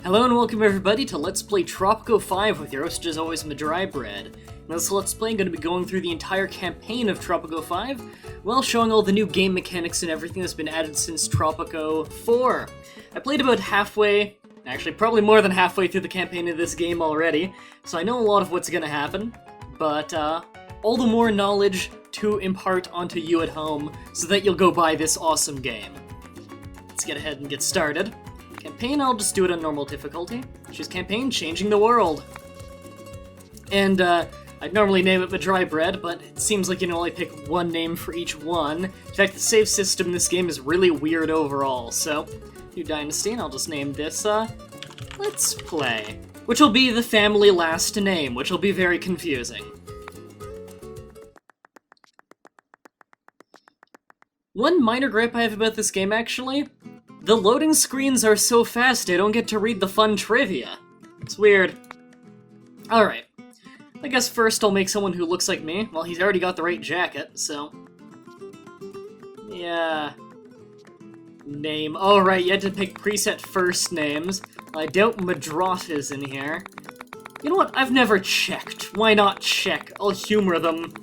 Hello and welcome everybody to Let's Play Tropico 5 with your host as always, MaDryBread. Now this Let's Play, I'm going to be going through the entire campaign of Tropico 5, while showing all the new game mechanics and everything that's been added since Tropico 4. I played about halfway, actually probably more than halfway through the campaign of this game already, so I know a lot of what's going to happen, but all the more knowledge to impart onto you at home so that you'll go buy this awesome game. Let's get ahead and get started. Campaign, I'll just do it on normal difficulty. Choose campaign, changing the world. And I'd normally name it MaDryBread, but it seems like you can only pick one name for each one. In fact, the save system in this game is really weird overall, so new dynasty, and I'll just name this, Let's Play. Which will be the family last name, which will be very confusing. One minor gripe I have about this game, actually, the loading screens are so fast I don't get to read the fun trivia. It's weird. Alright. I guess first I'll make someone who looks like me. Well, he's already got the right jacket, so... yeah... Name. Oh, right, you had to pick preset first names. I doubt Madrot is in here. You know what? I've never checked. Why not check? I'll humor them.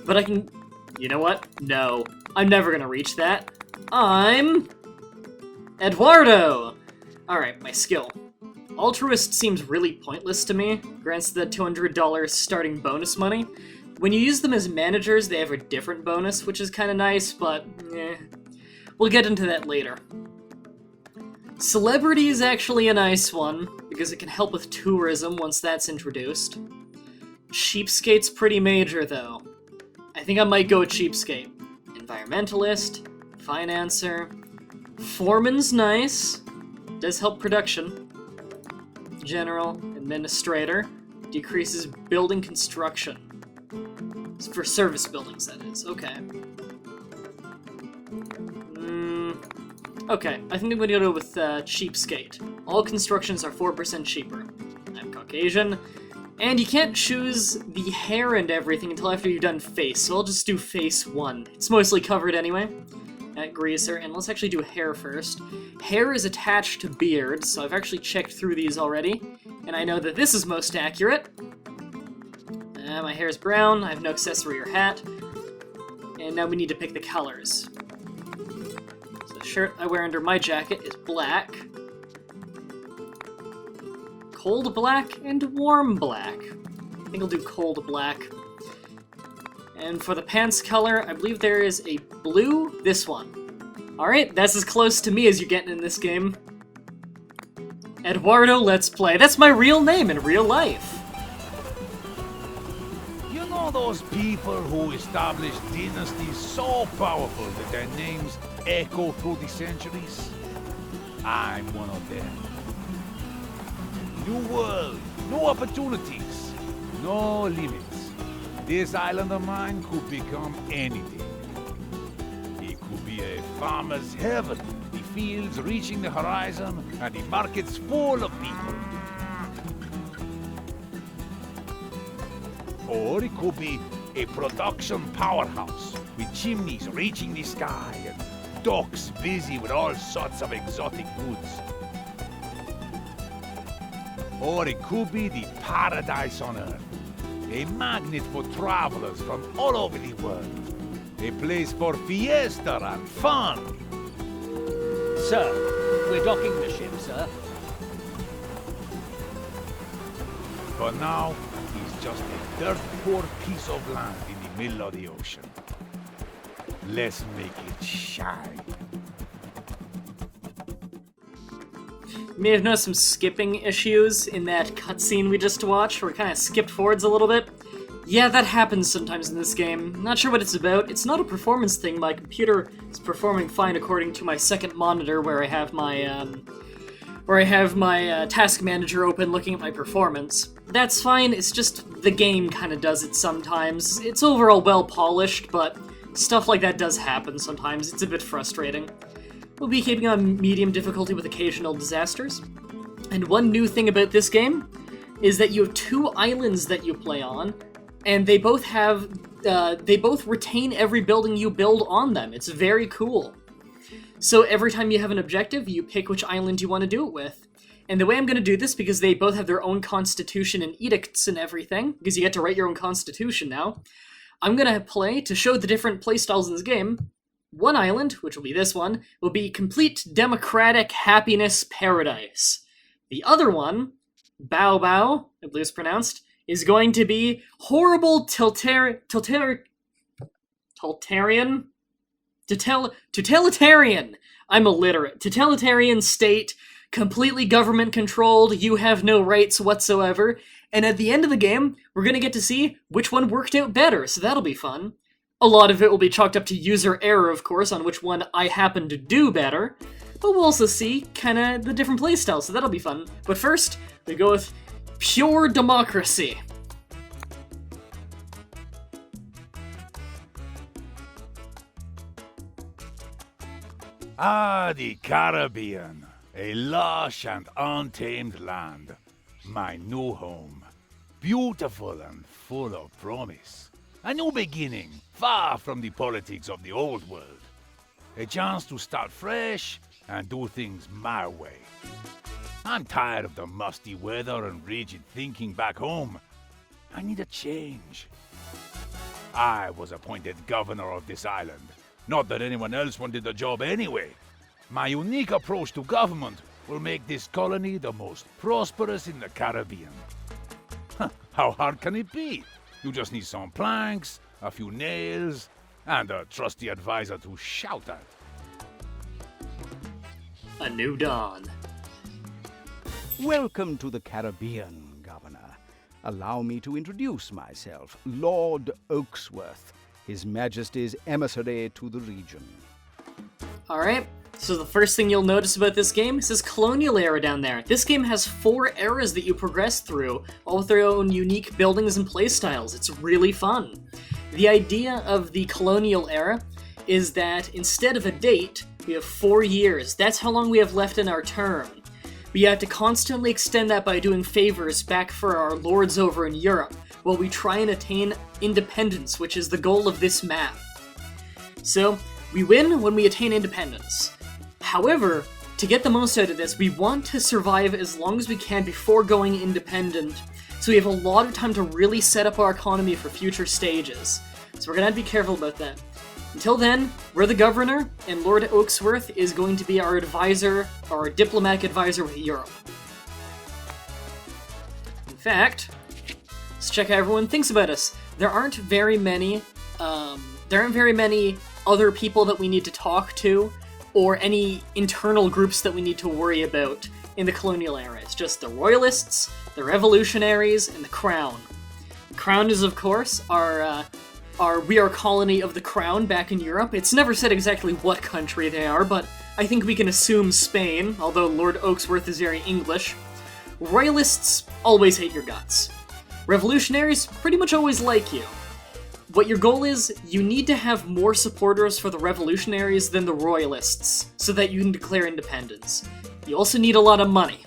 But I can... you know what? No. I'm never gonna reach that. I'm... Eduardo! Alright, my skill. Altruist seems really pointless to me. Grants the $200 starting bonus money. When you use them as managers, they have a different bonus, which is kinda nice, but eh. We'll get into that later. Celebrity is actually a nice one, because it can help with tourism once that's introduced. Cheapskate's pretty major, though. I think I might go with Cheapskate. Environmentalist, Financer... Foreman's nice. Does help production. General, Administrator. Decreases building construction. It's for service buildings, that is. Okay. Okay, I think I'm gonna go with Cheapskate. All constructions are 4% cheaper. I'm Caucasian. And you can't choose the hair and everything until after you've done face, so I'll just do face 1. It's mostly covered anyway. Greaser, and let's actually do hair first. Hair is attached to beard, so I've actually checked through these already, and I know that this is most accurate. My hair is brown, I have no accessory or hat, and now we need to pick the colors. So the shirt I wear under my jacket is black, cold black, and warm black. I think I'll do cold black. And for the pants color, I believe there is a blue, this one. Alright, that's as close to me as you're getting in this game. Eduardo Let's Play. That's my real name in real life. You know those people who established dynasties so powerful that their names echo through the centuries? I'm one of them. New world, new opportunities, no limits. This island of mine could become anything. It could be a farmer's heaven, the fields reaching the horizon, and the markets full of people. Or it could be a production powerhouse, with chimneys reaching the sky, and docks busy with all sorts of exotic goods. Or it could be the paradise on earth. A magnet for travelers from all over the world. A place for fiesta and fun. Sir, we're docking the ship, sir. For now, he's just a dirt-poor piece of land in the middle of the ocean. Let's make it shine. You may have noticed some skipping issues in that cutscene we just watched, where it kind of skipped forwards a little bit. Yeah, that happens sometimes in this game. Not sure what it's about. It's not a performance thing. My computer is performing fine according to my second monitor, where I have my task manager open looking at my performance. That's fine, it's just the game kind of does it sometimes. It's overall well polished, but stuff like that does happen sometimes. It's a bit frustrating. We'll be keeping on medium difficulty with occasional disasters. And one new thing about this game is that you have 2 islands that you play on, and they both retain every building you build on them. It's very cool. So every time you have an objective, you pick which island you want to do it with. And the way I'm going to do this, because they both have their own constitution and edicts and everything, because you get to write your own constitution now, I'm going to play, to show the different playstyles in this game, one island, which will be this one, will be complete democratic happiness paradise. The other one, Bao Bao, I believe it's pronounced, is going to be horrible totalitarian? I'm illiterate. Totalitarian state, completely government controlled, you have no rights whatsoever, and at the end of the game, we're gonna get to see which one worked out better, so that'll be fun. A lot of it will be chalked up to user error, of course, on which one I happen to do better, but we'll also see kinda the different playstyles, so that'll be fun. But first, we go with pure democracy. Ah, the Caribbean, a lush and untamed land. My new home, beautiful and full of promise. A new beginning, far from the politics of the old world. A chance to start fresh and do things my way. I'm tired of the musty weather and rigid thinking back home. I need a change. I was appointed governor of this island. Not that anyone else wanted the job anyway. My unique approach to government will make this colony the most prosperous in the Caribbean. How hard can it be? You just need some planks, a few nails, and a trusty advisor to shout at. A new dawn. Welcome to the Caribbean, Governor. Allow me to introduce myself, Lord Oaksworth, His Majesty's emissary to the region. Alright, so the first thing you'll notice about this game is this colonial era down there. This game has 4 eras that you progress through, all with their own unique buildings and playstyles. It's really fun. The idea of the colonial era is that instead of a date, we have 4 years. That's how long we have left in our term. We have to constantly extend that by doing favors back for our lords over in Europe, while we try and attain independence, which is the goal of this map. So, we win when we attain independence. However, to get the most out of this, we want to survive as long as we can before going independent, so we have a lot of time to really set up our economy for future stages. So we're gonna have to be careful about that. Until then, we're the governor, and Lord Oaksworth is going to be our advisor, our diplomatic advisor with Europe. In fact, let's check how everyone thinks about us. There aren't very many other people that we need to talk to, or any internal groups that we need to worry about in the colonial era. It's just the royalists, the revolutionaries, and the crown. The crown is, of course, we are a colony of the crown back in Europe. It's never said exactly what country they are, but I think we can assume Spain, although Lord Oaksworth is very English. Royalists always hate your guts. Revolutionaries pretty much always like you. What your goal is, you need to have more supporters for the revolutionaries than the royalists, so that you can declare independence. You also need a lot of money.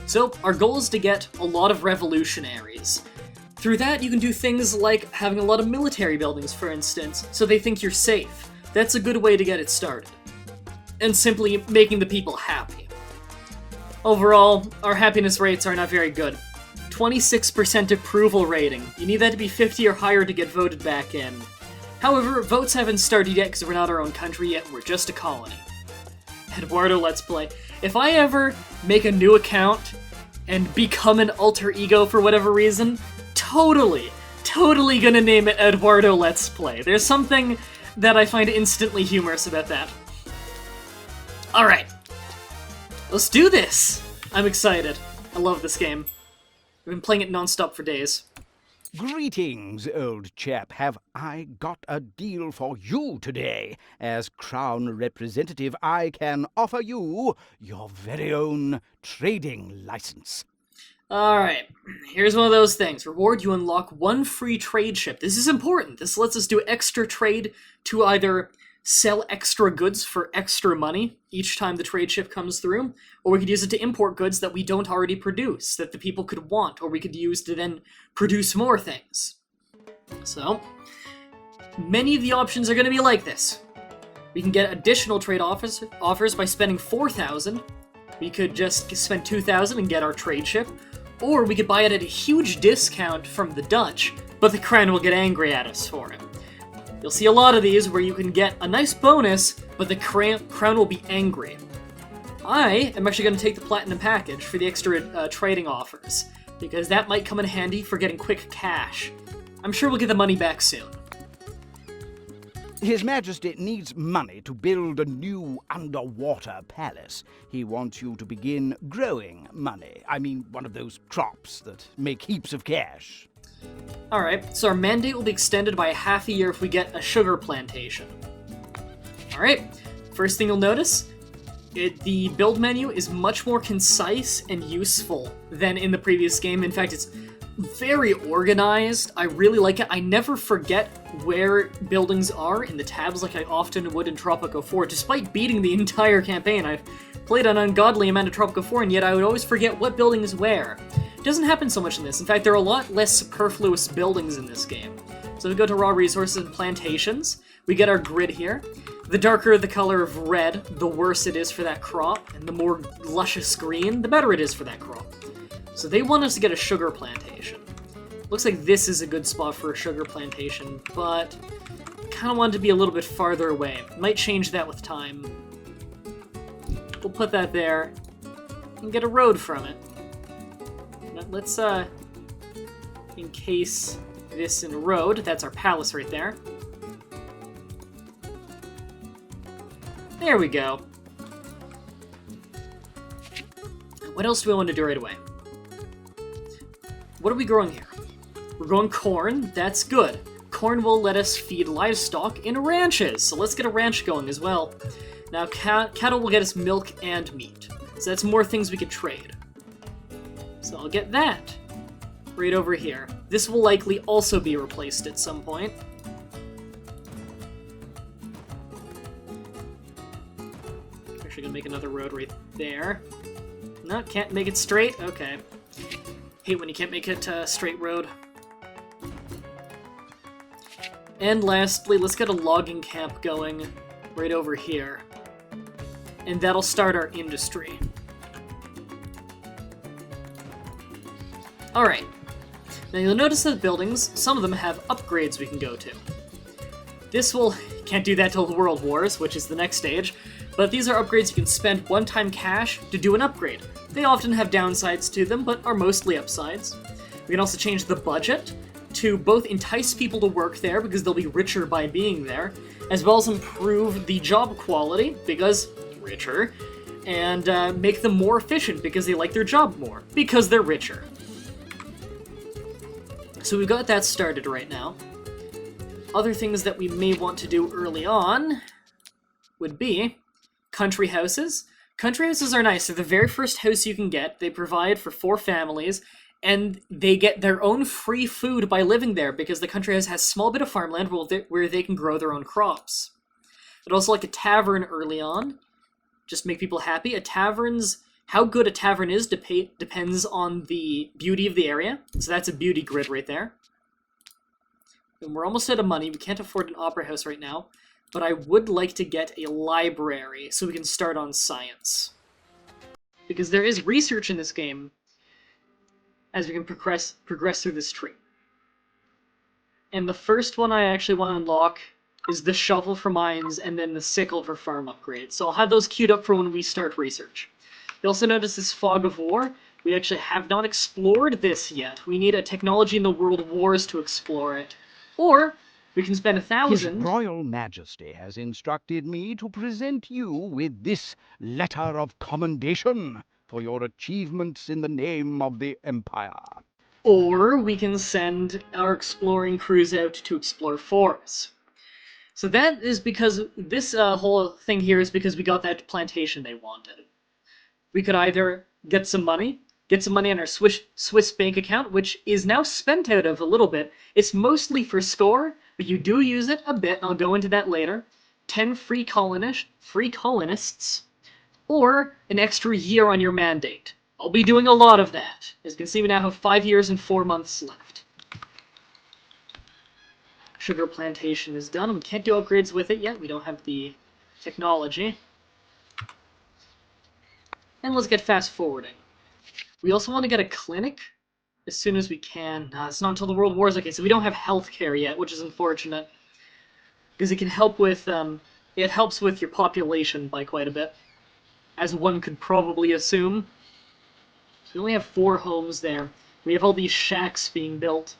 So, our goal is to get a lot of revolutionaries. Through that, you can do things like having a lot of military buildings, for instance, so they think you're safe. That's a good way to get it started. And simply making the people happy. Overall, our happiness rates are not very good. 26% approval rating. You need that to be 50 or higher to get voted back in. However, votes haven't started yet because we're not our own country yet, we're just a colony. Eduardo Let's Play. If I ever make a new account and become an alter ego for whatever reason, totally gonna name it Eduardo Let's Play. There's something that I find instantly humorous about that. Alright. Let's do this! I'm excited. I love this game. I've been playing it non-stop for days. Greetings, old chap. Have I got a deal for you today? As Crown representative, I can offer you your very own trading license. Alright, here's one of those things. Reward, you unlock 1 free trade ship. This is important. This lets us do extra trade to either sell extra goods for extra money each time the trade ship comes through, or we could use it to import goods that we don't already produce, that the people could want, or we could use to then produce more things. So, many of the options are going to be like this. We can get additional trade offers by spending 4,000, We could just spend 2,000 and get our trade ship, or we could buy it at a huge discount from the Dutch, but the Crown will get angry at us for it. You'll see a lot of these where you can get a nice bonus, but the Crown will be angry. I am actually going to take the Platinum package for the extra trading offers, because that might come in handy for getting quick cash. I'm sure we'll get the money back soon. His Majesty needs money to build a new underwater palace. He wants you to begin growing money. I mean, one of those crops that make heaps of cash. Alright, so our mandate will be extended by half a year if we get a sugar plantation. Alright, first thing you'll notice, the build menu is much more concise and useful than in the previous game. In fact, it's very organized. I really like it. I never forget where buildings are in the tabs like I often would in Tropico 4. Despite beating the entire campaign, I've played an ungodly amount of Tropico 4, and yet I would always forget what building is where. It doesn't happen so much in this. In fact, there are a lot less superfluous buildings in this game. So we go to raw resources and plantations. We get our grid here. The darker the color of red, the worse it is for that crop, and the more luscious green, the better it is for that crop. So they want us to get a sugar plantation. Looks like this is a good spot for a sugar plantation, but kind of want it to be a little bit farther away. Might change that with time. We'll put that there and get a road from it. Now let's encase this in a road. That's our palace right there. There we go. What else do we want to do right away? What are we growing here? We're growing corn. That's good. Corn will let us feed livestock in ranches, so let's get a ranch going as well. Now, cattle will get us milk and meat, so that's more things we could trade. So I'll get that right over here. This will likely also be replaced at some point. Actually gonna make another road right there. No, can't make it straight? Okay. Hate when you can't make it a straight road. And lastly, let's get a logging camp going right over here. And that'll start our industry. Alright. Now you'll notice that the buildings, some of them have upgrades we can go to. This will... can't do that till the World Wars, which is the next stage, but these are upgrades you can spend one-time cash to do an upgrade. They often have downsides to them, but are mostly upsides. We can also change the budget to both entice people to work there, because they'll be richer by being there, as well as improve the job quality, because richer, and make them more efficient, because they like their job more, because they're richer. So we've got that started right now. Other things that we may want to do early on would be country houses. Country houses are nice. They're the very first house you can get. They provide for 4 families, and they get their own free food by living there, because the country house has a small bit of farmland where they can grow their own crops. But also like a tavern early on, just make people happy. How good a tavern is depends on the beauty of the area, so that's a beauty grid right there. And we're almost out of money. We can't afford an opera house right now, but I would like to get a library so we can start on science. Because there is research in this game as we can progress through this tree. And the first one I actually want to unlock is the shovel for mines and then the sickle for farm upgrades. So I'll have those queued up for when we start research. You'll also notice this fog of war. We actually have not explored this yet. We need a technology in the World Wars to explore it. Or we can spend 1,000... His Royal Majesty has instructed me to present you with this letter of commendation for your achievements in the name of the Empire. Or we can send our exploring crews out to explore for us. So that is because this whole thing here is because we got that plantation they wanted. We could either get some money on our Swiss bank account, which is now spent out of a little bit. It's mostly for score, but you do use it a bit, and I'll go into that later. 10 free colonists, or an extra year on your mandate. I'll be doing a lot of that. As you can see, we now have 5 years and 4 months left. Sugar plantation is done. We can't do upgrades with it yet. We don't have the technology. And let's get fast forwarding. We also want to get a clinic as soon as we can. It's not until the World Wars. Okay, so we don't have healthcare yet, which is unfortunate. Because it can help with, it helps with your population by quite a bit. As one could probably assume. So we only have 4 homes there. We have all these shacks being built.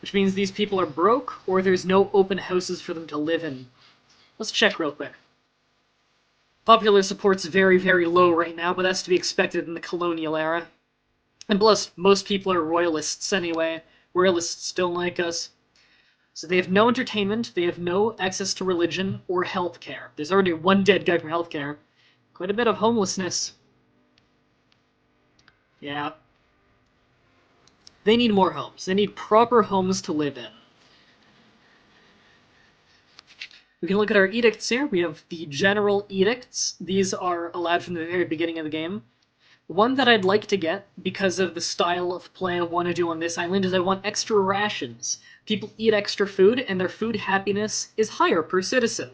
Which means these people are broke, or there's no open houses for them to live in. Let's check real quick. Popular support's very, very low right now, but that's to be expected in the colonial era. And plus, most people are royalists anyway. Royalists don't like us. So they have no entertainment, they have no access to religion or healthcare. There's already 1 dead guy from healthcare. Quite a bit of homelessness. Yeah. They need more homes. They need proper homes to live in. We can look at our edicts here. We have the general edicts. These are allowed from the very beginning of the game. One that I'd like to get, because of the style of play I want to do on this island, is I want extra rations. People eat extra food, and their food happiness is higher per citizen.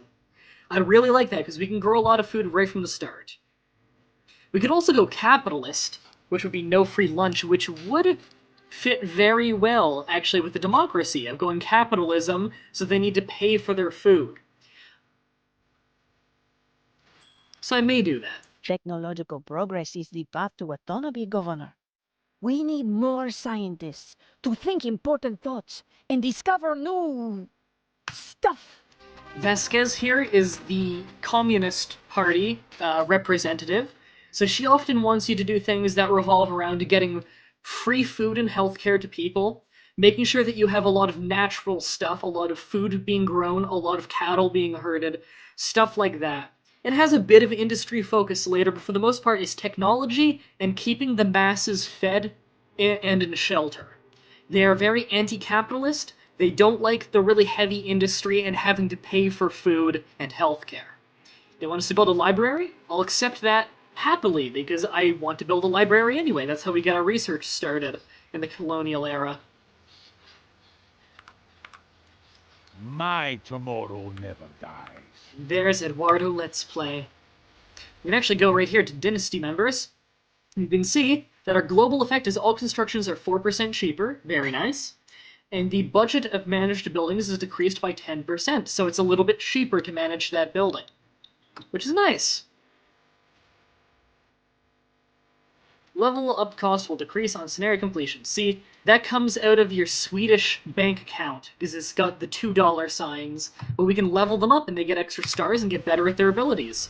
I'd really like that, because we can grow a lot of food right from the start. We could also go capitalist, which would be no free lunch, which would fit very well, actually, with the democracy of going capitalism, so they need to pay for their food. So I may do that. Technological progress is the path to autonomy, Governor. We need more scientists to think important thoughts and discover new stuff. Vasquez here is the Communist Party representative, so she often wants you to do things that revolve around getting free food and healthcare to people, making sure that you have a lot of natural stuff, a lot of food being grown, a lot of cattle being herded, stuff like that. It has a bit of industry focus later, but for the most part it's technology and keeping the masses fed and in shelter. They are very anti-capitalist. They don't like the really heavy industry and having to pay for food and healthcare. They want us to build a library? I'll accept that happily, because I want to build a library anyway. That's how we get our research started in the colonial era. My tomorrow never dies. There's Eduardo Let's Play. We can actually go right here to Dynasty members. You can see that our global effect is all constructions are 4% cheaper. Very nice. And the budget of managed buildings is decreased by 10%, so it's a little bit cheaper to manage that building. Which is nice. Level up cost will decrease on scenario completion. See, that comes out of your Swedish bank account, because it's got the $2 signs, but we can level them up and they get extra stars and get better at their abilities.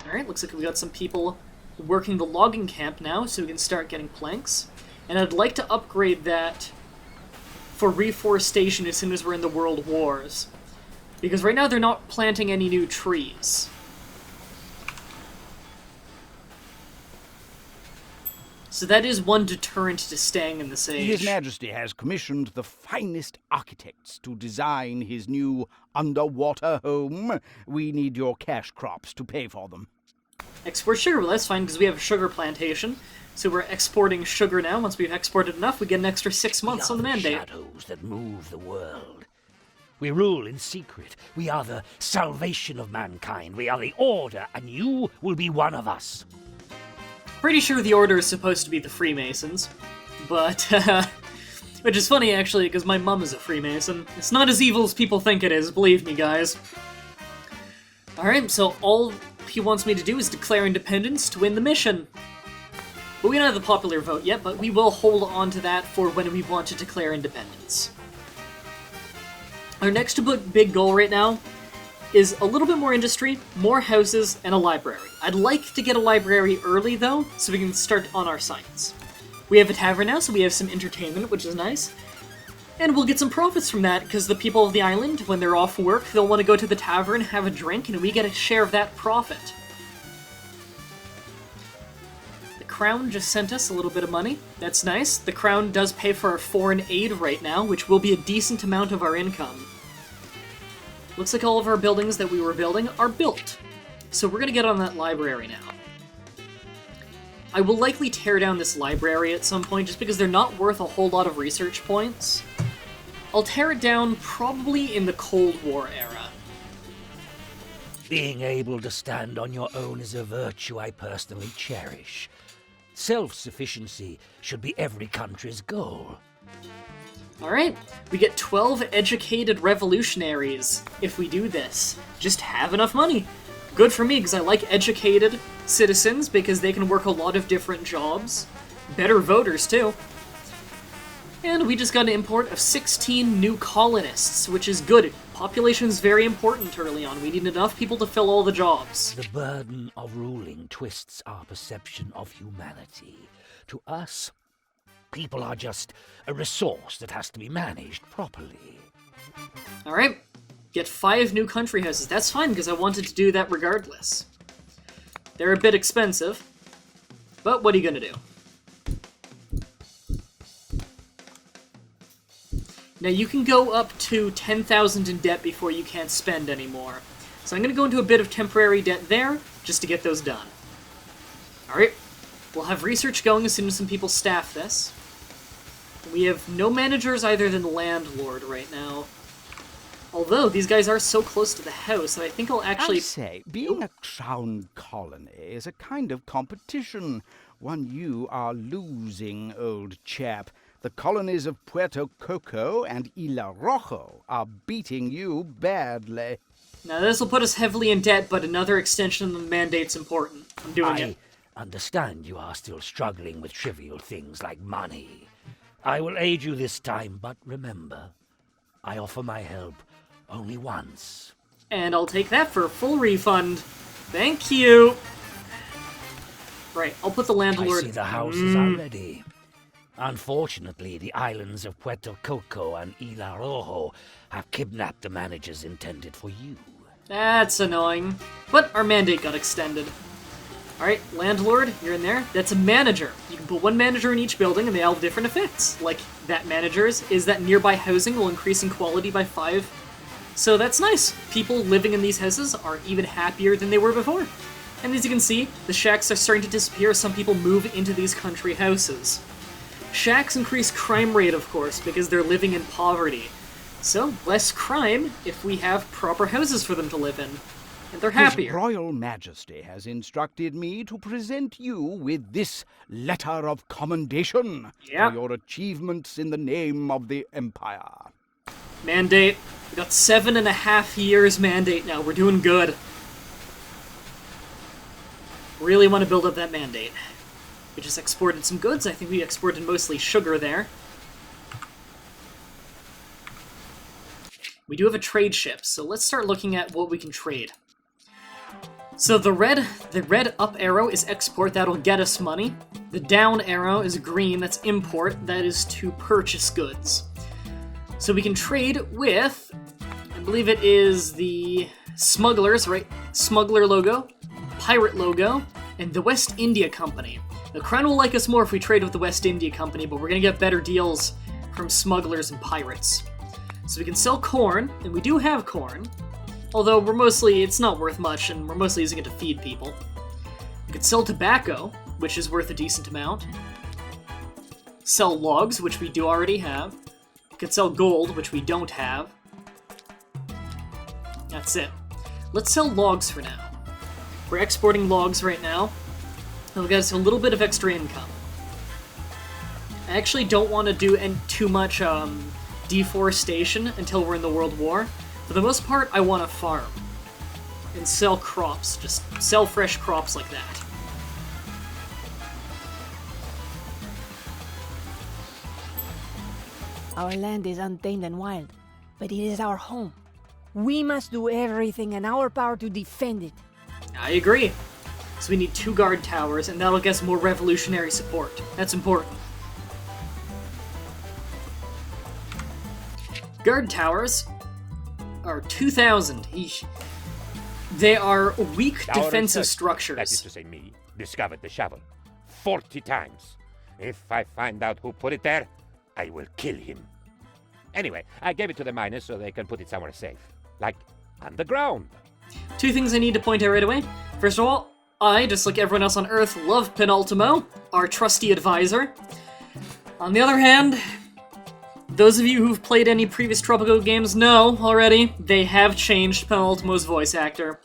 Alright, looks like we got some people working the logging camp now, so we can start getting planks. And I'd like to upgrade that for reforestation as soon as we're in the World Wars. Because right now they're not planting any new trees. So that is one deterrent to staying in this age. His Majesty has commissioned the finest architects to design his new underwater home. We need your cash crops to pay for them. Export sugar, well that's fine because we have a sugar plantation. So we're exporting sugar now. Once we've exported enough, we get an extra 6 months on the mandate. Shadows that move the world. We rule in secret. We are the salvation of mankind. We are the Order, and you will be one of us. Pretty sure the Order is supposed to be the Freemasons, but, which is funny actually, because my mum is a Freemason. It's not as evil as people think it is, believe me guys. Alright, so all he wants me to do is declare independence to win the mission. But we don't have the popular vote yet, but we will hold on to that for when we want to declare independence. Our next big goal right now is a little bit more industry, more houses, and a library. I'd like to get a library early, though, so we can start on our science. We have a tavern now, so we have some entertainment, which is nice. And we'll get some profits from that, because the people of the island, when they're off work, they'll want to go to the tavern, have a drink, and we get a share of that profit. The Crown just sent us a little bit of money. That's nice. The Crown does pay for our foreign aid right now, which will be a decent amount of our income. Looks like all of our buildings that we were building are built. So we're gonna get on that library now. I will likely tear down this library at some point just because they're not worth a whole lot of research points. I'll tear it down probably in the Cold War era. Being able to stand on your own is a virtue I personally cherish. Self-sufficiency should be every country's goal. Alright, we get 12 educated revolutionaries if we do this. Just have enough money. Good for me, because I like educated citizens, because they can work a lot of different jobs. Better voters, too. And we just got an import of 16 new colonists, which is good. Population is very important early on. We need enough people to fill all the jobs. The burden of ruling twists our perception of humanity. To us, people are just a resource that has to be managed properly. Alright, get 5 new country houses. That's fine, because I wanted to do that regardless. They're a bit expensive, but what are you gonna do? Now, you can go up to 10,000 in debt before you can't spend anymore. So I'm going to go into a bit of temporary debt there, just to get those done. Alright, we'll have research going as soon as some people staff this. We have no managers other than the landlord right now. Although, these guys are so close to the house that I think I'll actually... I say, being a crown colony is a kind of competition. One you are losing, old chap. The colonies of Puerto Coco and Isla Rojo are beating you badly. Now, this will put us heavily in debt, but another extension of the mandate's important. I'm doing it. I understand you are still struggling with trivial things like money. I will aid you this time, but remember, I offer my help only once. And I'll take that for a full refund. Thank you! Right, I'll put the landlord... I see the houses are ready. Unfortunately, the islands of Puerto Coco and Isla Rojo have kidnapped the managers intended for you. That's annoying. But our mandate got extended. Alright, landlord, you're in there. That's a manager. You can put one manager in each building and they all have different effects. Like, that manager's is that nearby housing will increase in quality by 5. So that's nice. People living in these houses are even happier than they were before. And as you can see, the shacks are starting to disappear as some people move into these country houses. Shacks increase crime rate, of course, because they're living in poverty. So, less crime if we have proper houses for them to live in. And they're happier. His Royal Majesty has instructed me to present you with this letter of commendation Yep. for your achievements in the name of the Empire. Mandate. We got 7.5 years mandate now. We're doing good. Really want to build up that mandate. We just exported some goods. I think we exported mostly sugar there. We do have a trade ship, so let's start looking at what we can trade. So the red up arrow is export, that'll get us money. The down arrow is green, that's import, that is to purchase goods. So we can trade with, I believe it is the smugglers, right? Smuggler logo, pirate logo, and the West India Company. The Crown will like us more if we trade with the West India Company, but we're gonna get better deals from smugglers and pirates. So we can sell corn, and we do have corn, although it's not worth much, and we're mostly using it to feed people. We could sell tobacco, which is worth a decent amount. Sell logs, which we do already have. We could sell gold, which we don't have. That's it. Let's sell logs for now. We're exporting logs right now. It'll get us a little bit of extra income. I actually don't want to do too much deforestation until we're in the World War. For the most part, I want to farm and sell crops. Just sell fresh crops like that. Our land is untamed and wild, but it is our home. We must do everything in our power to defend it. I agree. So we need 2 guard towers, and that'll get us more revolutionary support. That's important. Guard towers are 2,000. Eesh. They are weak Our defensive research, structures. that is to say me, discovered the shovel 40 times. If I find out who put it there, I will kill him. Anyway, I gave it to the miners so they can put it somewhere safe. Like, underground. 2 things I need to point out right away. First of all, I, just like everyone else on Earth, love Penultimo, our trusty advisor. On the other hand, those of you who've played any previous Tropico games know already, they have changed Penultimo's voice actor.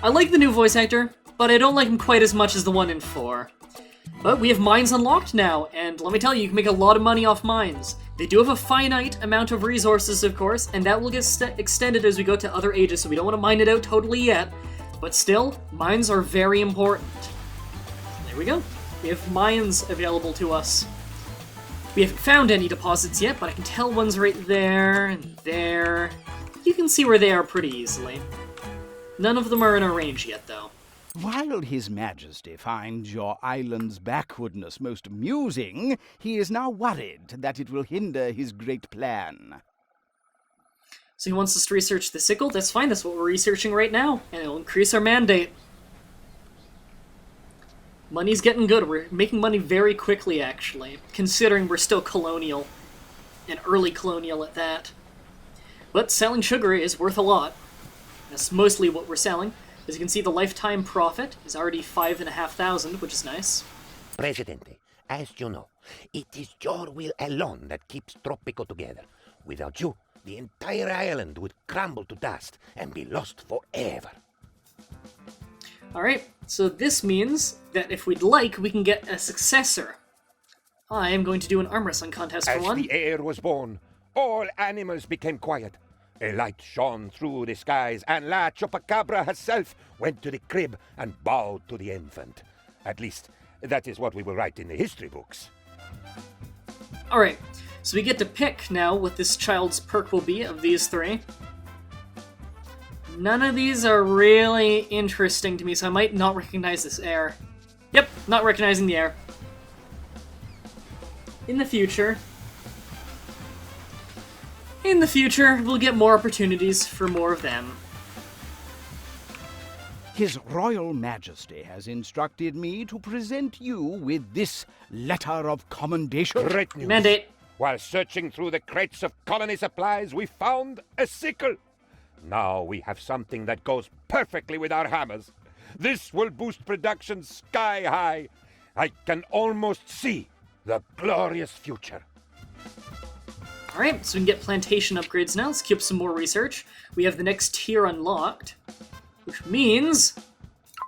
I like the new voice actor, but I don't like him quite as much as the one in 4. But we have mines unlocked now, and let me tell you can make a lot of money off mines. They do have a finite amount of resources, of course, and that will get extended as we go to other ages, so we don't want to mine it out totally yet. But still, mines are very important. There we go. We have mines available to us. We haven't found any deposits yet, but I can tell one's right there and there. You can see where they are pretty easily. None of them are in our range yet, though. While His Majesty finds your island's backwardness most amusing, he is now worried that it will hinder his great plan. So he wants us to research the sickle? That's fine, that's what we're researching right now, and it'll increase our mandate. Money's getting good. We're making money very quickly, actually, considering we're still colonial, and early colonial at that. But selling sugar is worth a lot. That's mostly what we're selling. As you can see, the lifetime profit is already 5,500, which is nice. Presidente, as you know, it is your will alone that keeps Tropico together. Without you, the entire island would crumble to dust and be lost forever. Alright, so this means that if we'd like, we can get a successor. I am going to do an arm wrestling contest for As one. the heir was born, all animals became quiet. A light shone through the skies, and La Chupacabra herself went to the crib and bowed to the infant. At least, that is what we will write in the history books. Alright, so we get to pick now what this child's perk will be of these 3. None of these are really interesting to me, so I might not recognize this heir. Yep, not recognizing the heir. In the future, we'll get more opportunities for more of them. His Royal Majesty has instructed me to present you with this letter of commendation. Great news. Mandate. While searching through the crates of colony supplies, we found a sickle. Now we have something that goes perfectly with our hammers. This will boost production sky high. I can almost see the glorious future. Alright, so we can get plantation upgrades now. Let's keep some more research. We have the next tier unlocked, which means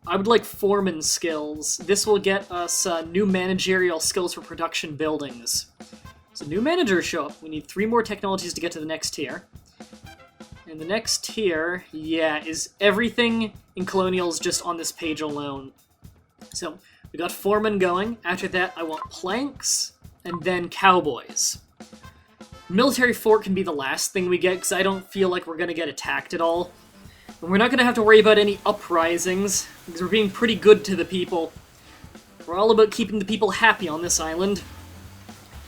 I would like foreman skills. This will get us new managerial skills for production buildings. So new managers show up. We need 3 more technologies to get to the next tier. And the next tier, yeah, is everything in Colonials just on this page alone. So we got foreman going. After that, I want planks, and then cowboys. Military fort can be the last thing we get, because I don't feel like we're going to get attacked at all. And we're not going to have to worry about any uprisings, because we're being pretty good to the people. We're all about keeping the people happy on this island.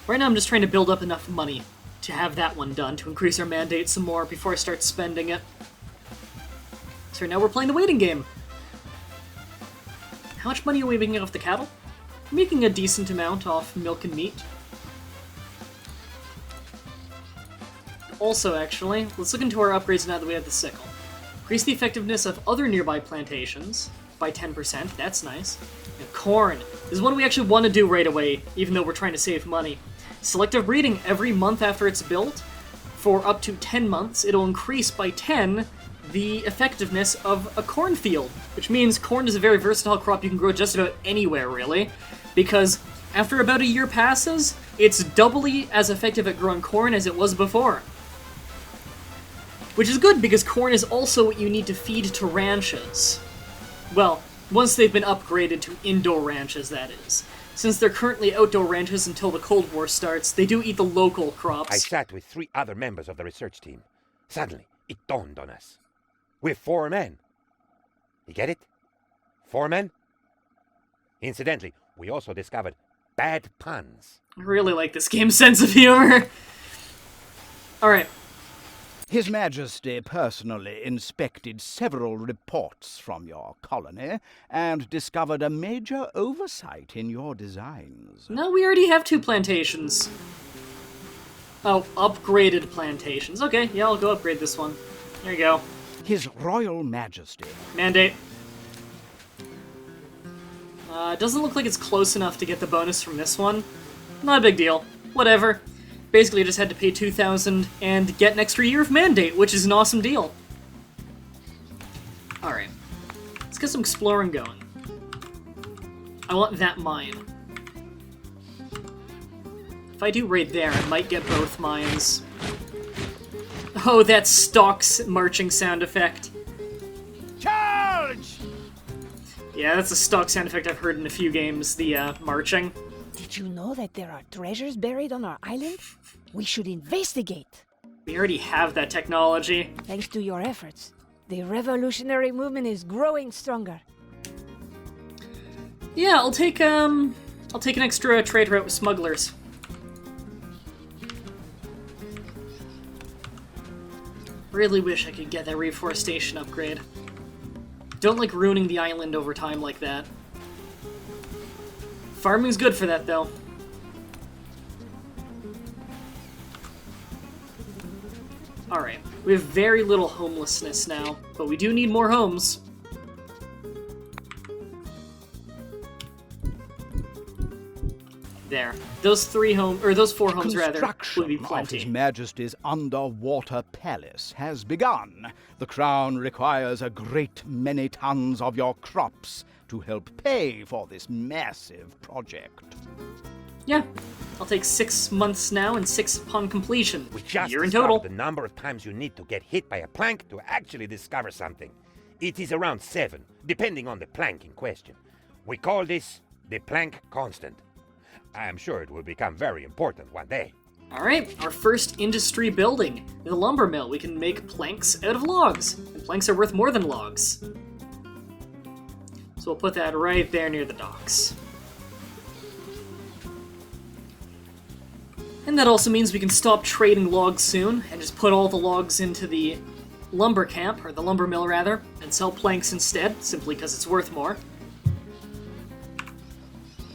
Right now I'm just trying to build up enough money to have that one done, to increase our mandate some more before I start spending it. So now we're playing the waiting game. How much money are we making off the cattle? We're making a decent amount off milk and meat. Also, actually, let's look into our upgrades now that we have the sickle. Increase the effectiveness of other nearby plantations by 10%, that's nice. And corn. This is one we actually want to do right away, even though we're trying to save money. Selective breeding every month after it's built. For up to 10 months, it'll increase by 10 the effectiveness of a cornfield, which means corn is a very versatile crop you can grow just about anywhere, really, because after about a year passes, it's doubly as effective at growing corn as it was before. Which is good, because corn is also what you need to feed to ranches. Well, once they've been upgraded to indoor ranches, that is. Since they're currently outdoor ranches until the Cold War starts, they do eat the local crops. I sat with 3 other members of the research team. Suddenly, it dawned on us. We're 4 men. You get it? 4 men? Incidentally, we also discovered bad puns. I really like this game's sense of humor. Alright. His Majesty personally inspected several reports from your colony and discovered a major oversight in your designs. No, we already have 2 plantations. Oh, upgraded plantations. Okay, yeah, I'll go upgrade this one. There you go. His Royal Majesty. Mandate. Doesn't look like it's close enough to get the bonus from this one. Not a big deal. Whatever. Basically, I just had to pay 2,000 and get an extra year of mandate, which is an awesome deal. Alright. Let's get some exploring going. I want that mine. If I do right there, I might get both mines. Oh, that Stalk's marching sound effect. Charge! Yeah, that's a stock sound effect I've heard in a few games, the marching. Did you know that there are treasures buried on our island? We should investigate. We already have that technology. Thanks to your efforts, the revolutionary movement is growing stronger. Yeah, I'll take an extra trade route with smugglers. Really wish I could get that reforestation upgrade. Don't like ruining the island over time like that. Farming's good for that, though. Alright, we have very little homelessness now, but we do need more homes. There. Those four homes rather, would be Construction of plenty. His Majesty's underwater palace has begun. The Crown requires a great many tons of your crops to help pay for this massive project. Yeah, I'll take 6 months now and 6 upon completion. We just Year in discovered total. the number of times you need to get hit by a plank to actually discover something. It is around 7, depending on the plank in question. We call this the Planck constant. I am sure it will become very important one day. Alright, our first industry building, the lumber mill. We can make planks out of logs, and planks are worth more than logs. So we'll put that right there near the docks. And that also means we can stop trading logs soon, and just put all the logs into the lumber camp, or the lumber mill rather, and sell planks instead, simply because it's worth more.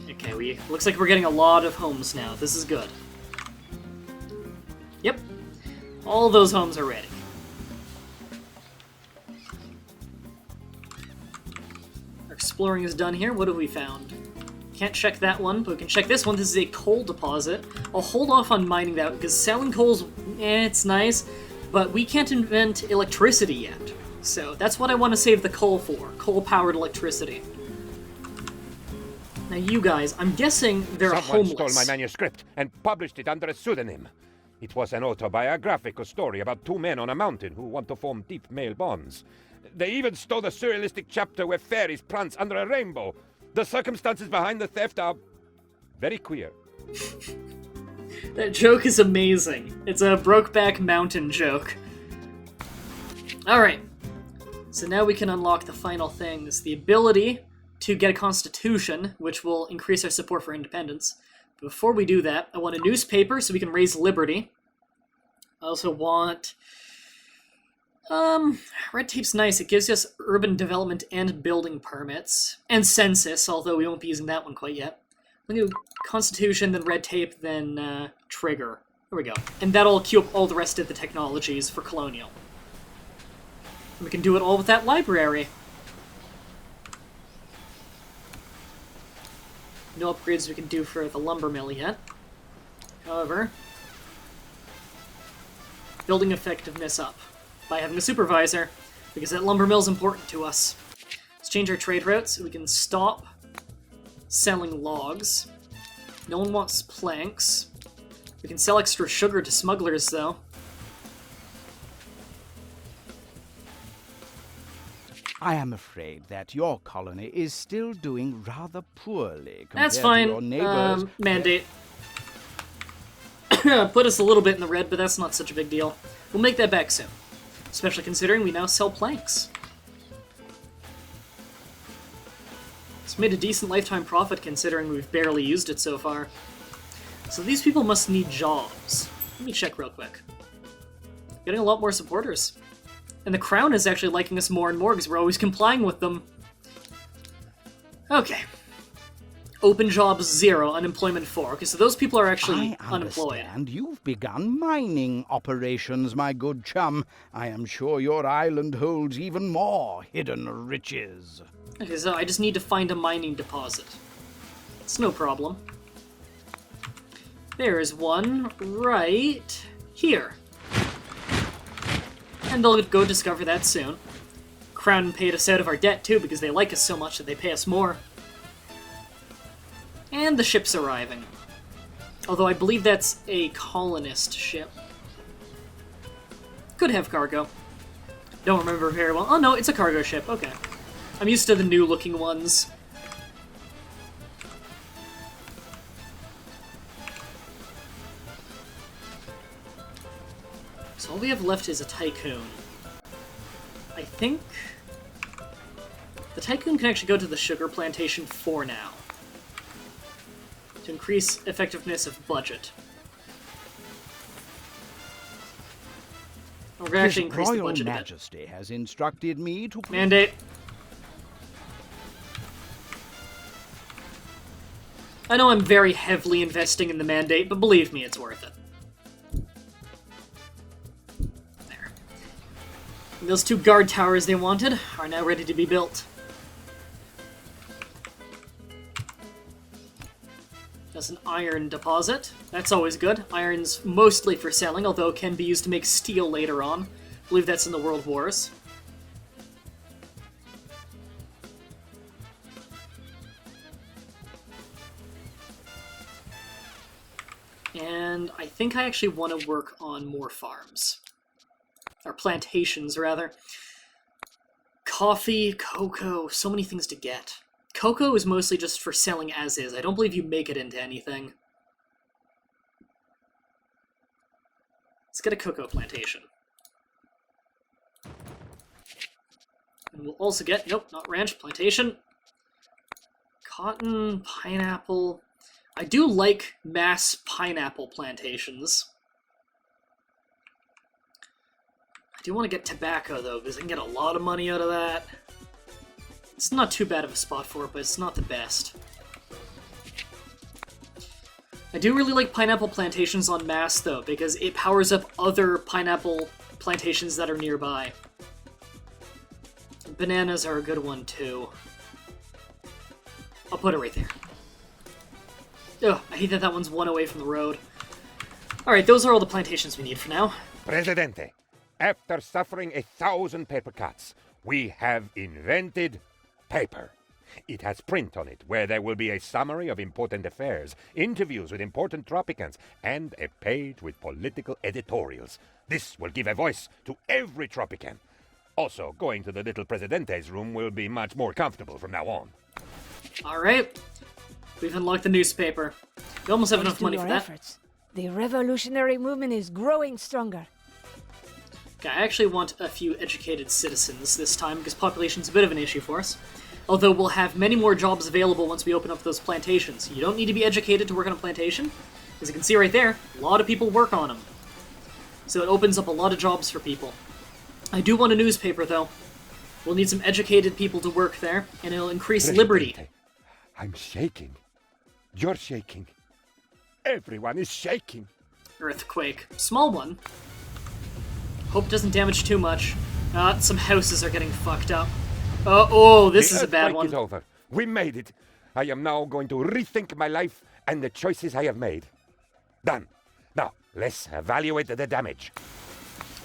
Okay, looks like we're getting a lot of homes now. This is good. Yep. All those homes are ready. Our exploring is done here. What have we found? Can't check that one, but we can check this one. This is a coal deposit. I'll hold off on mining that, because selling coal's, it's nice, but we can't invent electricity yet. So that's what I want to save the coal for. Coal-powered electricity. Now you guys, I'm guessing they're Someone homeless. stole my manuscript and published it under a pseudonym. It was an autobiographical story about 2 men on a mountain who want to form deep male bonds. They even stole the surrealistic chapter where fairies prance under a rainbow. The circumstances behind the theft are very queer. That joke is amazing. It's a Brokeback Mountain joke. Alright. So now we can unlock the final things. The ability to get a constitution, which will increase our support for independence. But before we do that, I want a newspaper so we can raise liberty. I also want... red tape's nice. It gives us urban development and building permits. And census, although we won't be using that one quite yet. We'll do constitution, then red tape, then trigger. There we go. And that'll queue up all the rest of the technologies for colonial. And we can do it all with that library. No upgrades we can do for the lumber mill yet. However, building effectiveness up by having a supervisor, because that lumber mill is important to us. Let's change our trade routes so we can stop selling logs. No one wants planks. We can sell extra sugar to smugglers, though. I am afraid that your colony is still doing rather poorly compared That's to fine. your neighbors. Mandate. Put us a little bit in the red, but that's not such a big deal. We'll make that back soon. Especially considering we now sell planks. It's made a decent lifetime profit considering we've barely used it so far. So these people must need jobs. Let me check real quick. Getting a lot more supporters. And the Crown is actually liking us more and more because we're always complying with them. Okay. Open jobs 0, unemployment 4. Okay, so those people are actually I unemployed. understand you've begun mining operations, my good chum. I am sure your island holds even more hidden riches. Okay, so I just need to find a mining deposit. It's no problem. There is one right here. And I'll go discover that soon. Crown paid us out of our debt, too, because they like us so much that they pay us more. And the ship's arriving. Although I believe that's a colonist ship. Could have cargo. Don't remember very well. Oh no, it's a cargo ship. Okay. I'm used to the new-looking ones. So all we have left is a Tycoon. I think the Tycoon can actually go to the sugar plantation for now, to increase effectiveness of budget. We're going to actually increase the budget a bit. Majesty has instructed me to... Mandate. I know I'm very heavily investing in the Mandate, but believe me, it's worth it. There. And those 2 guard towers they wanted are now ready to be built. That's an iron deposit. That's always good. Iron's mostly for selling, although it can be used to make steel later on. I believe that's in the World Wars. And I think I actually want to work on more farms. Or plantations, rather. Coffee, cocoa, so many things to get. Cocoa is mostly just for selling as is. I don't believe you make it into anything. Let's get a cocoa plantation. And we'll also get, nope, not ranch, plantation. Cotton, pineapple. I do like mass pineapple plantations. I do want to get tobacco, though, because I can get a lot of money out of that. It's not too bad of a spot for it, but it's not the best. I do really like pineapple plantations en masse, though, because it powers up other pineapple plantations that are nearby. Bananas are a good one, too. I'll put it right there. Ugh, I hate that that one's 1 away from the road. Alright, those are all the plantations we need for now. Presidente, after suffering 1,000 paper cuts, we have invented paper. It has print on it, where there will be a summary of important affairs, interviews with important Tropicans, and a page with political editorials. This will give a voice to every Tropican. Also, going to the little Presidente's room will be much more comfortable from now on. Alright. We've unlocked the newspaper. We almost have enough money for that. Efforts, the revolutionary movement is growing stronger. Okay, I actually want a few educated citizens this time, because population's a bit of an issue for us. Although we'll have many more jobs available once we open up those plantations. You don't need to be educated to work on a plantation. As you can see right there, a lot of people work on them. So it opens up a lot of jobs for people. I do want a newspaper, though. We'll need some educated people to work there, and it'll increase liberty. I'm shaking. You're shaking. Everyone is shaking. Earthquake. Small one. Hope it doesn't damage too much. Some houses are getting fucked up. Oh, this is a bad one. The earthquake is over. We made it. I am now going to rethink my life and the choices I have made. Done. Now, let's evaluate the damage.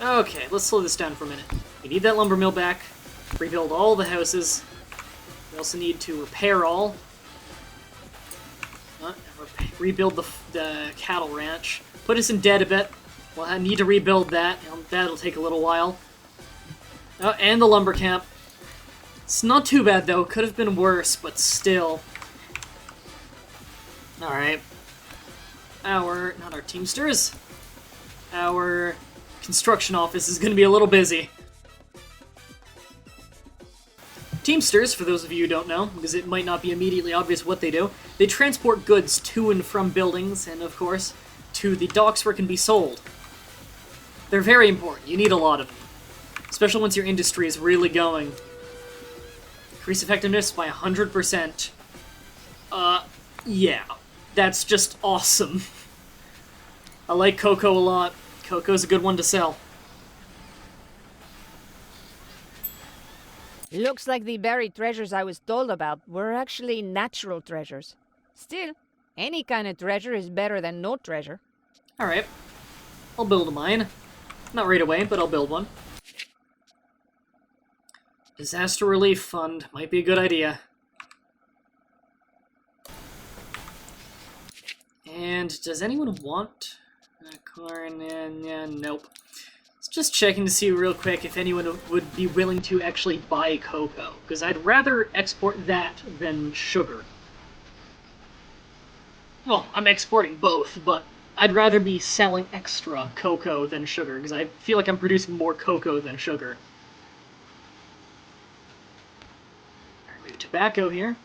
Okay, let's slow this down for a minute. We need that lumber mill back. Rebuild all the houses. We also need to repair all. Rebuild the cattle ranch. Put us in debt a bit. Well, I need to rebuild that. That'll take a little while. Oh, and the lumber camp. It's not too bad, though. Could have been worse, but still. Alright. Not our Teamsters. Our construction office is going to be a little busy. Teamsters, for those of you who don't know, because it might not be immediately obvious what they do, they transport goods to and from buildings, and of course, to the docks where it can be sold. They're very important. You need a lot of them. Especially once your industry is really going. Increase effectiveness by 100%. Yeah. That's just awesome. I like cocoa a lot. Cocoa's a good one to sell. Looks like the buried treasures I was told about were actually natural treasures. Still, any kind of treasure is better than no treasure. Alright. I'll build a mine. Not right away, but I'll build one. Disaster Relief Fund might be a good idea. And does anyone want a corn? Yeah, nope. Just checking to see real quick if anyone would be willing to actually buy cocoa, because I'd rather export that than sugar. Well, I'm exporting both, but I'd rather be selling extra cocoa than sugar, because I feel like I'm producing more cocoa than sugar. Alright, we have tobacco here.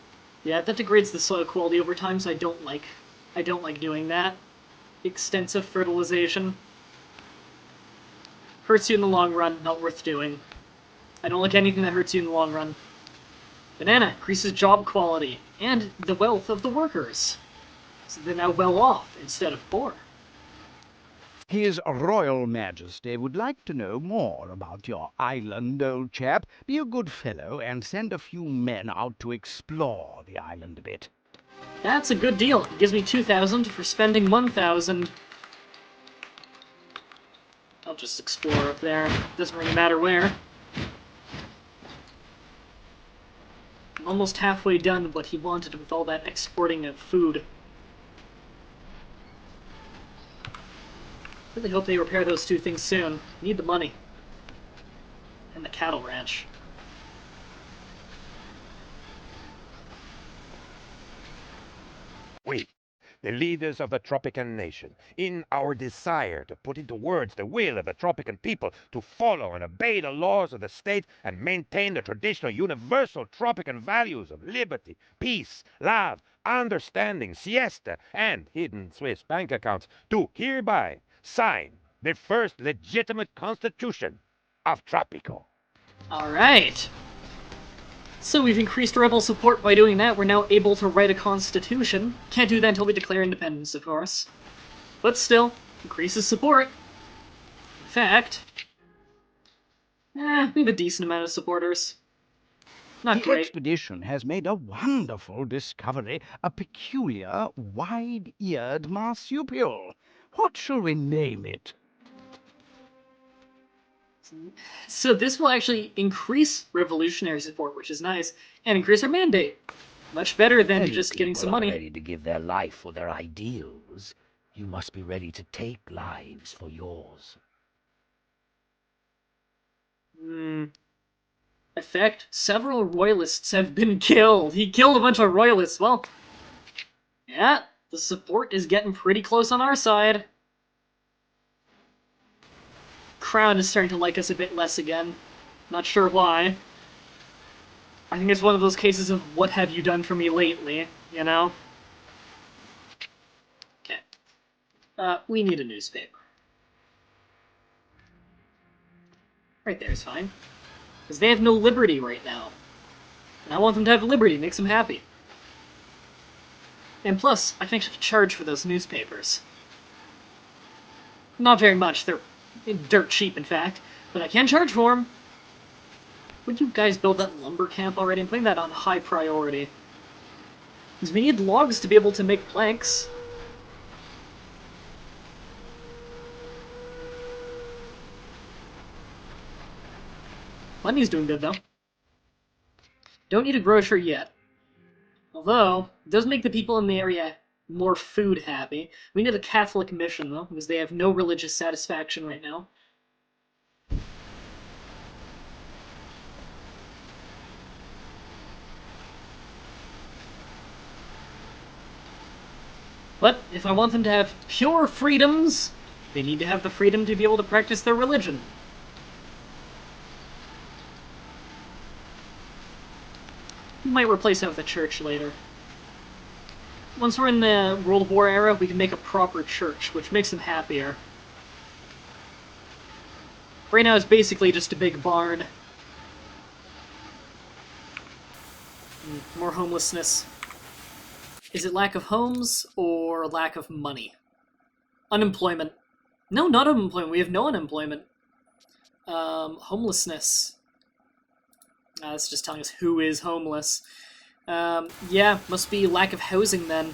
Yeah, that degrades the soil quality over time, so I don't like doing that. Extensive fertilization. Hurts you in the long run, not worth doing. I don't like anything that hurts you in the long run. Banana increases job quality and the wealth of the workers. So they're now well off instead of poor. His Royal Majesty would like to know more about your island, old chap. Be a good fellow and send a few men out to explore the island a bit. That's a good deal. It gives me 2,000 for spending 1,000. I'll just explore up there. Doesn't really matter where. I'm almost halfway done what he wanted with all that exporting of food. Really hope they repair those two things soon. Need the money. And the cattle ranch. We, the leaders of the Tropican nation, in our desire to put into words the will of the Tropican people to follow and obey the laws of the state and maintain the traditional universal Tropican values of liberty, peace, love, understanding, siesta, and hidden Swiss bank accounts, do hereby sign the first legitimate constitution of Tropico. Alright. So we've increased rebel support by doing that. We're now able to write a constitution. Can't do that until we declare independence, of course. But still, increases support. In fact, we have a decent amount of supporters. Not The great. expedition has made a wonderful discovery, a peculiar, wide-eared marsupial. What shall we name it? So this will actually increase revolutionary support, which is nice, and increase our mandate. Much better than Many just getting some people are money. ready to give their life for their ideals. You must be ready to take lives for yours. Effect, several royalists have been killed. He killed a bunch of royalists. Well, yeah, the support is getting pretty close on our side. Crown is starting to like us a bit less again. Not sure why. I think it's one of those cases of what have you done for me lately, you know? Okay. We need a newspaper. Right there is fine. Because they have no liberty right now. And I want them to have liberty, makes them happy. And plus, I think I should charge for those newspapers. Not very much, they're dirt cheap in fact, but I can charge for them. Would you guys build that lumber camp already? I'm putting that on high priority. Because we need logs to be able to make planks. Money's doing good, though. Don't need a grocer yet. Although, it does make the people in the area more food happy. We need a Catholic mission, though, because they have no religious satisfaction right now. But if I want them to have pure freedoms, they need to have the freedom to be able to practice their religion. We might replace that with a church later. Once we're in the World War era, we can make a proper church, which makes them happier. Right now it's basically just a big barn. More homelessness. Is it lack of homes or lack of money? Unemployment. No, not unemployment. We have no unemployment. Homelessness. That's just telling us who is homeless. Yeah, must be lack of housing then.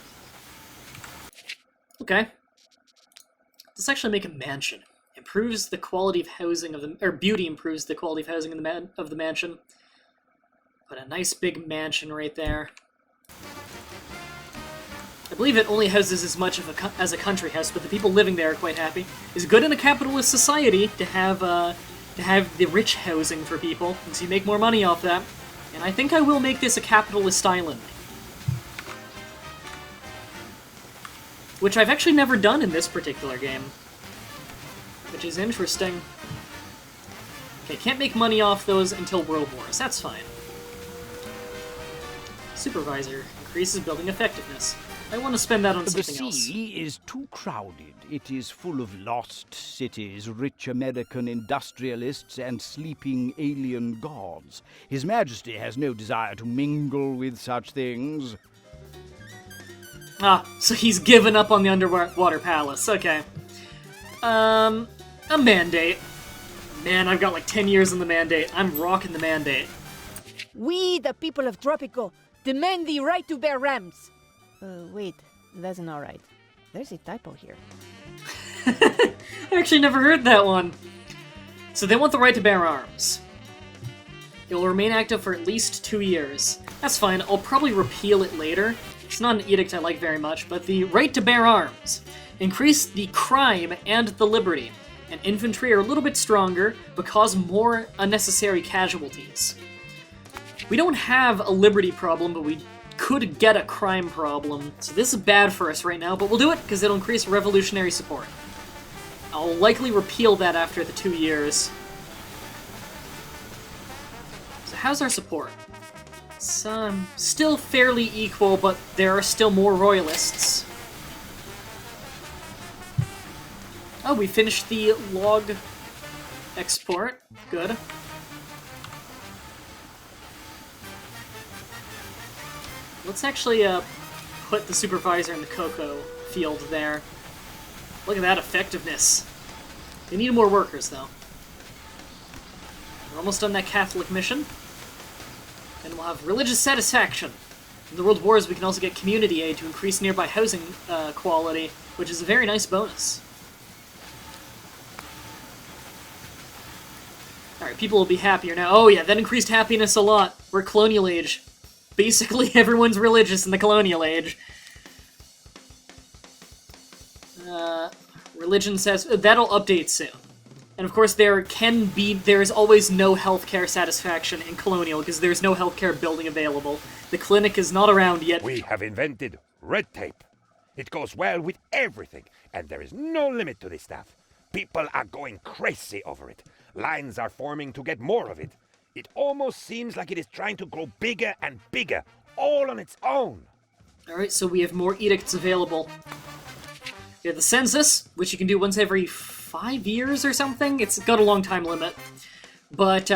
Okay. Let's actually make a mansion. Improves the quality of housing of the... Or beauty improves the quality of housing of the mansion. Put a nice big mansion right there. I believe it only houses as much of as a country house, but the people living there are quite happy. It's good in a capitalist society to have the rich housing for people, because you make more money off that. And I think I will make this a capitalist island. Which I've actually never done in this particular game. Which is interesting. Okay, can't make money off those until World Wars. That's fine. Supervisor increases building effectiveness. I want to spend that on The something else. sea is too crowded. It is full of lost cities, rich American industrialists, and sleeping alien gods. His Majesty has no desire to mingle with such things. Ah, so he's given up on the underwater palace. Okay. A mandate. Man, I've got like 10 years in the mandate. I'm rocking the mandate. We, the people of Tropico, demand the right to bear rams. Wait, that's not right. There's a typo here. I actually never heard that one. So they want the right to bear arms. It will remain active for at least 2 years. That's fine, I'll probably repeal it later. It's not an edict I like very much, but the right to bear arms. Increase the crime and the liberty. And infantry are a little bit stronger, but cause more unnecessary casualties. We don't have a liberty problem, but we could get a crime problem. So this is bad for us right now, but we'll do it because it'll increase revolutionary support. I'll likely repeal that after the 2 years. So how's our support? It's still fairly equal, but there are still more royalists. Oh, we finished the log export. Good. Let's actually put the supervisor in the cocoa field there. Look at that effectiveness. They need more workers, though. We're almost done that Catholic mission. And we'll have religious satisfaction. In the World Wars, we can also get community aid to increase nearby housing quality, which is a very nice bonus. Alright, people will be happier now. Oh yeah, that increased happiness a lot. We're colonial age. Basically, everyone's religious in the colonial age. Religion says that'll update soon. And of course, there is always no healthcare satisfaction in colonial because there's no healthcare building available. The clinic is not around yet. We have invented red tape. It goes well with everything, and there is no limit to this stuff. People are going crazy over it. Lines are forming to get more of it. It almost seems like it is trying to grow bigger and bigger, all on its own. Alright, so we have more edicts available. We have the census, which you can do once every 5 years or something. It's got a long time limit. But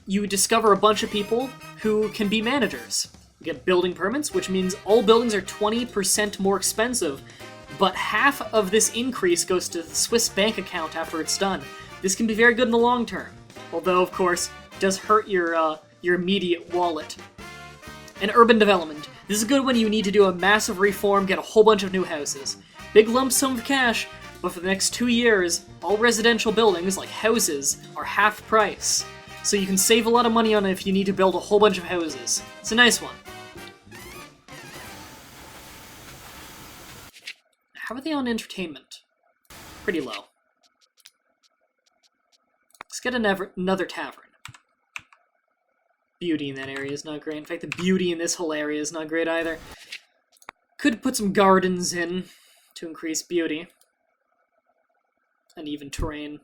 you discover a bunch of people who can be managers. You get building permits, which means all buildings are 20% more expensive, but half of this increase goes to the Swiss bank account after it's done. This can be very good in the long term, although, of course, it does hurt your immediate wallet. And urban development. This is good when you need to do a massive reform, get a whole bunch of new houses. Big lump sum of cash, but for the next 2 years, all residential buildings, like houses, are half price. So you can save a lot of money on it if you need to build a whole bunch of houses. It's a nice one. How are they on entertainment? Pretty low. Let's get another tavern. Beauty in that area is not great. In fact, the beauty in this whole area is not great either. Could put some gardens in to increase beauty. Uneven terrain.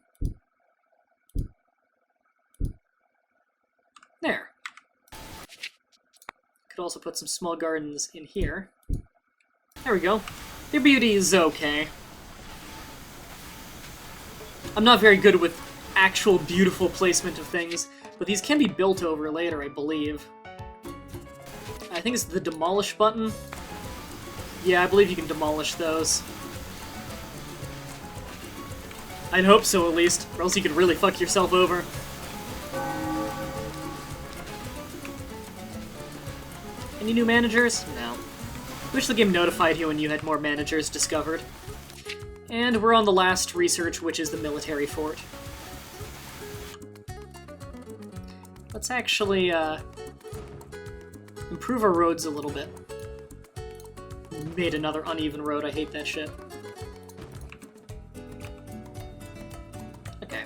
There. Could also put some small gardens in here. There we go. Their beauty is okay. I'm not very good with actual beautiful placement of things, but these can be built over later, I believe. I think it's the demolish button. Yeah, I believe you can demolish those. I'd hope so, at least, or else you could really fuck yourself over. Any new managers? No. Wish the game notified you when you had more managers discovered. And we're on the last research, which is the military fort. Let's actually, improve our roads a little bit. Made another uneven road, I hate that shit. Okay.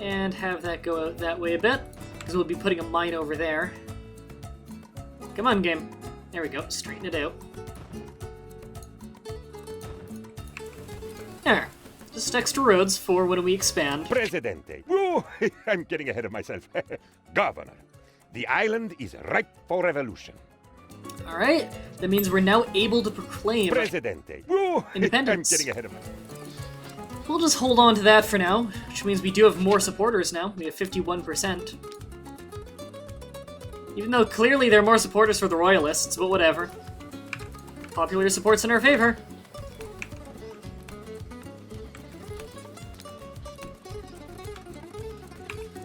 And have that go out that way a bit, because we'll be putting a mine over there. Come on, game. There we go, straighten it out. There. Just extra roads for when we expand. Presidente. Whoa, I'm getting ahead of myself. Governor, the island is ripe for revolution. Alright, that means we're now able to proclaim Presidente. Whoa, independence. I'm getting ahead of myself. We'll just hold on to that for now, which means we do have more supporters now. We have 51%. Even though clearly there are more supporters for the Royalists, but whatever. Popular support's in our favor.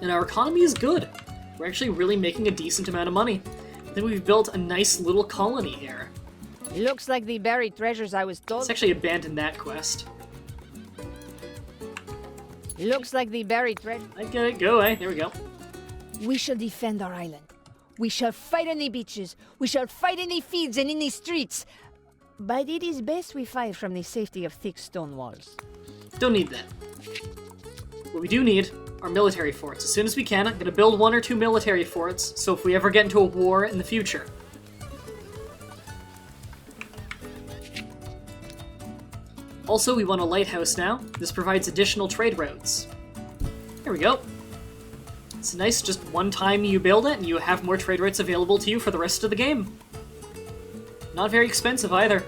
And our economy is good. We're actually really making a decent amount of money. I think we've built a nice little colony here. Looks like the buried treasures I was told. Let's actually abandon that quest. Looks like the buried treasure. I get it, go away. There we go. We shall defend our island. We shall fight on the beaches. We shall fight in the fields and in the streets. But it is best we fight from the safety of thick stone walls. Don't need that. What we do need are military forts. As soon as we can, I'm going to build 1 or 2 military forts, so if we ever get into a war in the future. Also, we want a lighthouse now. This provides additional trade routes. Here we go. It's nice, just one time you build it, and you have more trade routes available to you for the rest of the game. Not very expensive either.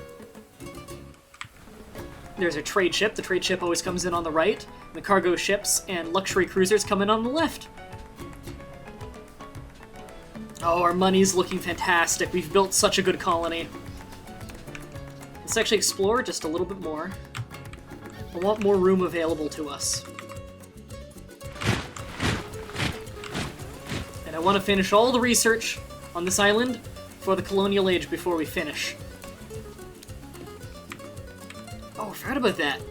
There's a trade ship. The trade ship always comes in on the right. The cargo ships and luxury cruisers come in on the left. Oh, our money's looking fantastic. We've built such a good colony. Let's actually explore just a little bit more. I want more room available to us. And I want to finish all the research on this island for the colonial age before we finish. Oh, I forgot about that.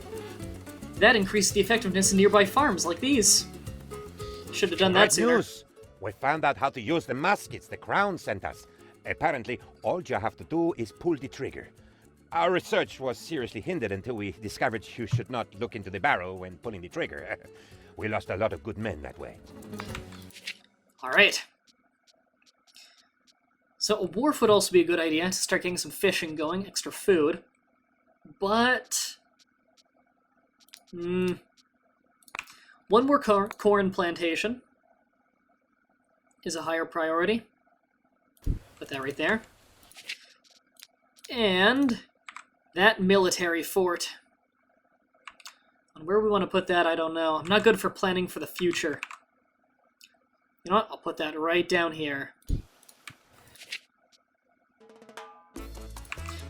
That increased the effectiveness of nearby farms like these. Should have done that Great sooner. news. We found out how to use the muskets the Crown sent us. Apparently, all you have to do is pull the trigger. Our research was seriously hindered until we discovered you should not look into the barrel when pulling the trigger. We lost a lot of good men that way. Alright. So a wharf would also be a good idea to start getting some fishing going, extra food. But... one more corn plantation is a higher priority. Put that right there. And that military fort. And where we want to put that, I don't know. I'm not good for planning for the future. You know what? I'll put that right down here.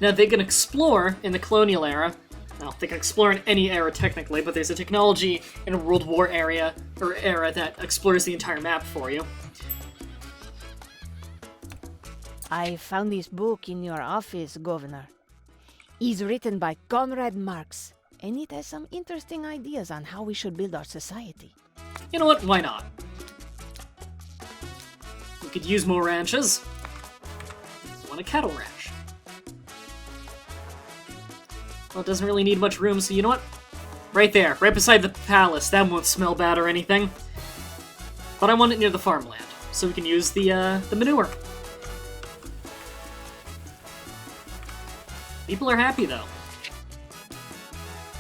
Now, they can explore in the colonial era. Well, they can explore in any era, technically, but there's a technology in a World War era that explores the entire map for you. I found this book in your office, Governor. It's written by Conrad Marx, and it has some interesting ideas on how we should build our society. You know what? Why not? We could use more ranches. I want a cattle ranch. Well, it doesn't really need much room, so you know what? Right there, right beside the palace. That won't smell bad or anything. But I want it near the farmland, so we can use the manure. People are happy, though.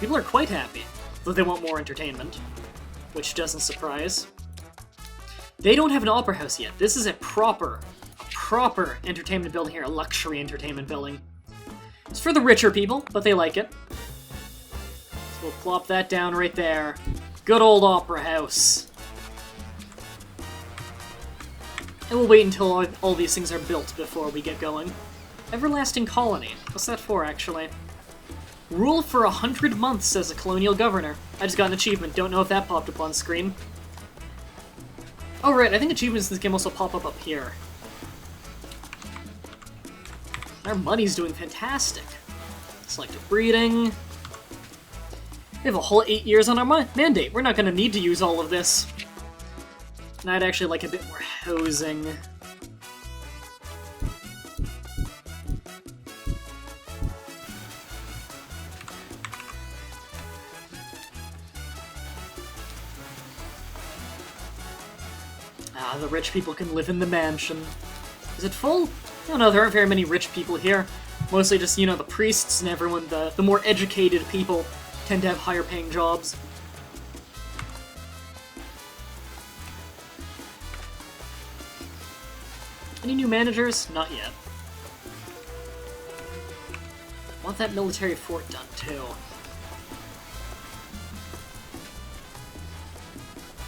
People are quite happy, though they want more entertainment, which doesn't surprise. They don't have an opera house yet. This is a proper entertainment building here, a luxury entertainment building. It's for the richer people, but they like it. So we'll plop that down right there. Good old opera house. And we'll wait until all these things are built before we get going. Everlasting Colony. What's that for, actually? Rule for 100 months as a colonial governor. I just got an achievement. Don't know if that popped up on screen. Oh, right. I think achievements in this game also pop up here. Our money's doing fantastic. Selective breeding. We have a whole 8 years on our mandate. We're not going to need to use all of this. And I'd actually like a bit more housing. Ah, the rich people can live in the mansion. Is it full? No, no, there aren't very many rich people here. Mostly just, you know, the priests and everyone, the more educated people tend to have higher paying jobs. Any new managers? Not yet. Want that military fort done, too.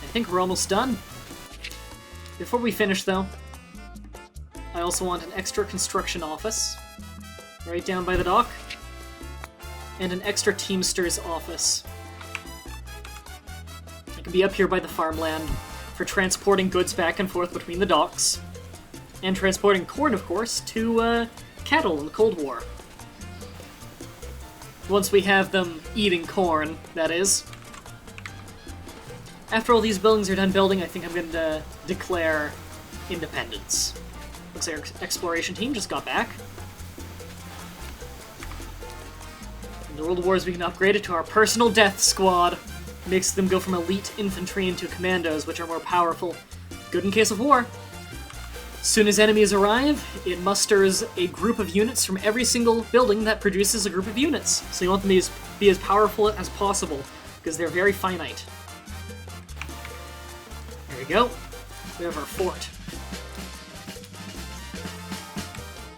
I think we're almost done. Before we finish, though, I also want an extra construction office, right down by the dock, and an extra Teamster's office. It can be up here by the farmland for transporting goods back and forth between the docks, and transporting corn, of course, to cattle in the Cold War. Once we have them eating corn, that is. After all these buildings are done building, I think I'm going to declare independence. Looks like our exploration team just got back. In the World Wars, we can upgrade it to our personal death squad. Makes them go from elite infantry into commandos, which are more powerful. Good in case of war. Soon as enemies arrive, it musters a group of units from every single building that produces a group of units. So you want them to be as powerful as possible, because they're very finite. There we go. We have our fort.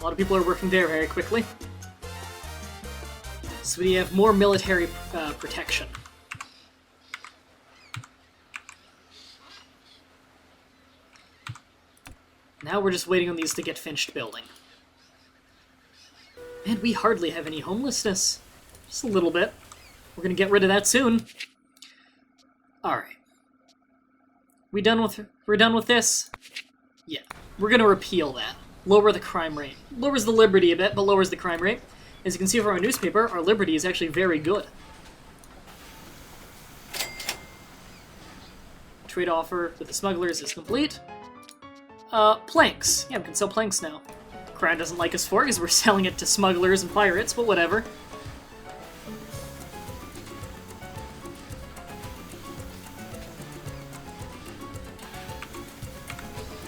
A lot of people are working there very quickly. So we have more military protection. Now we're just waiting on these to get finished building. Man, we hardly have any homelessness. Just a little bit. We're gonna get rid of that soon. Alright. We're done with this? Yeah. We're gonna repeal that. Lower the crime rate. Lowers the liberty a bit, but lowers the crime rate. As you can see from our newspaper, our liberty is actually very good. Trade offer with the smugglers is complete. Planks. Yeah, we can sell planks now. The Crown doesn't like us for it because we're selling it to smugglers and pirates, but whatever.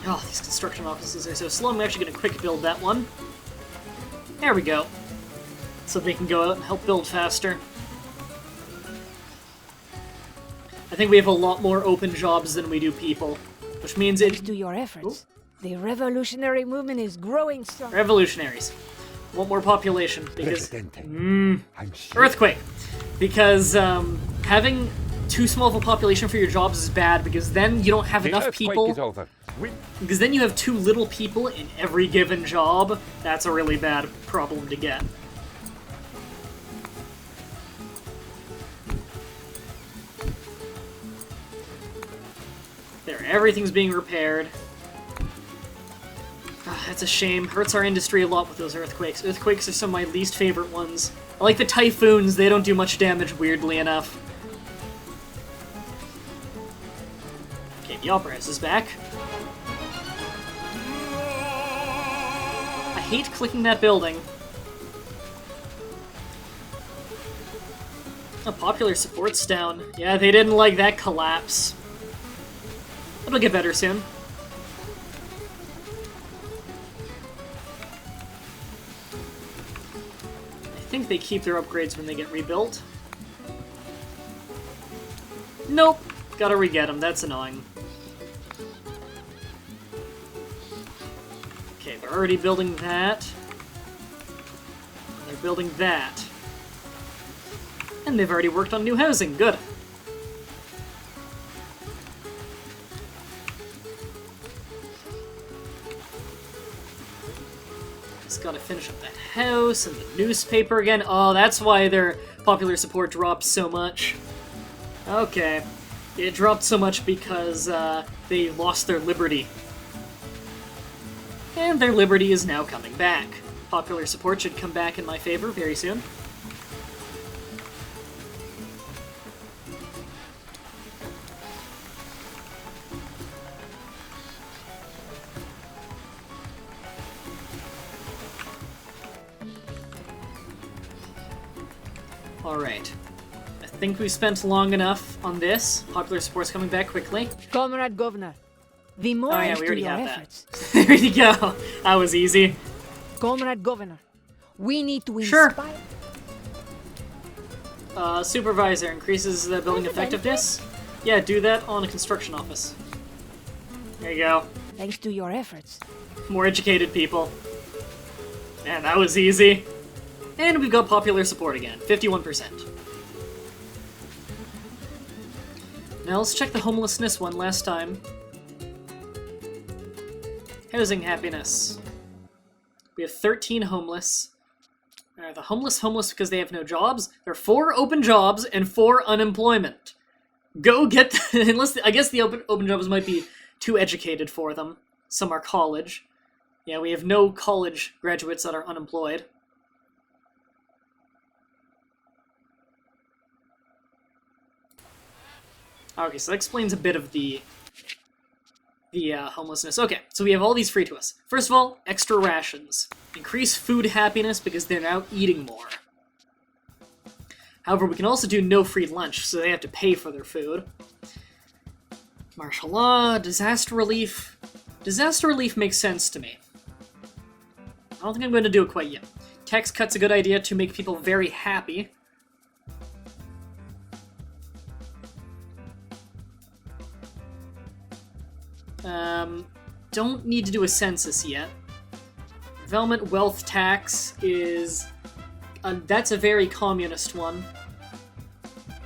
Oh, these construction offices are so slow. I'm actually going to quick build that one. There we go. So they can go out and help build faster. I think we have a lot more open jobs than we do people, which means Thanks to your efforts, the revolutionary movement is growing strong. Revolutionaries. Want more population, because... Presidente, I'm sure. Earthquake! Because, having too small of a population for your jobs is bad, because then you don't have The enough earthquake people... is over. Because then you have too little people in every given job. That's a really bad problem to get. There, everything's being repaired. That's a shame. Hurts our industry a lot with those earthquakes. Earthquakes are some of my least favorite ones. I like the typhoons, they don't do much damage, weirdly enough. Okay, the Opera House is back. I hate clicking that building. Oh, popular support's down. Yeah, they didn't like that collapse. It'll get better soon. I think they keep their upgrades when they get rebuilt. Nope. Gotta re-get them. That's annoying. Okay, they're already building that. They're building that. And they've already worked on new housing. Good. Just gotta finish up that house and the newspaper again. Oh, that's why their popular support dropped so much. Okay. It dropped so much because they lost their liberty. And their liberty is now coming back. Popular support should come back in my favor very soon. Alright. I think we spent long enough on this. Popular support's coming back quickly. Comrade Governor, The more Oh yeah, we to already your have efforts. that. There you go. That was easy. Comrade Governor, we need to Sure. inspire... Supervisor increases the building effectiveness. Yeah, do that on a construction office. There you go. Thanks to your efforts. More educated people. Man, that was easy. And we've got popular support again, 51%. Now let's check the homelessness one last time. Housing happiness. We have 13 homeless. The homeless because they have no jobs. There are 4 open jobs and 4 unemployment. Go get unless I guess the open jobs might be too educated for them. Some are college. Yeah, we have no college graduates that are unemployed. Okay, so that explains a bit of the homelessness. Okay, so we have all these free to us. First of all, extra rations. Increase food happiness because they're now eating more. However, we can also do no free lunch, so they have to pay for their food. Martial law, disaster relief. Disaster relief makes sense to me. I don't think I'm going to do it quite yet. Tax cut's a good idea to make people very happy. Don't need to do a census yet. Development wealth tax is... that's a very communist one.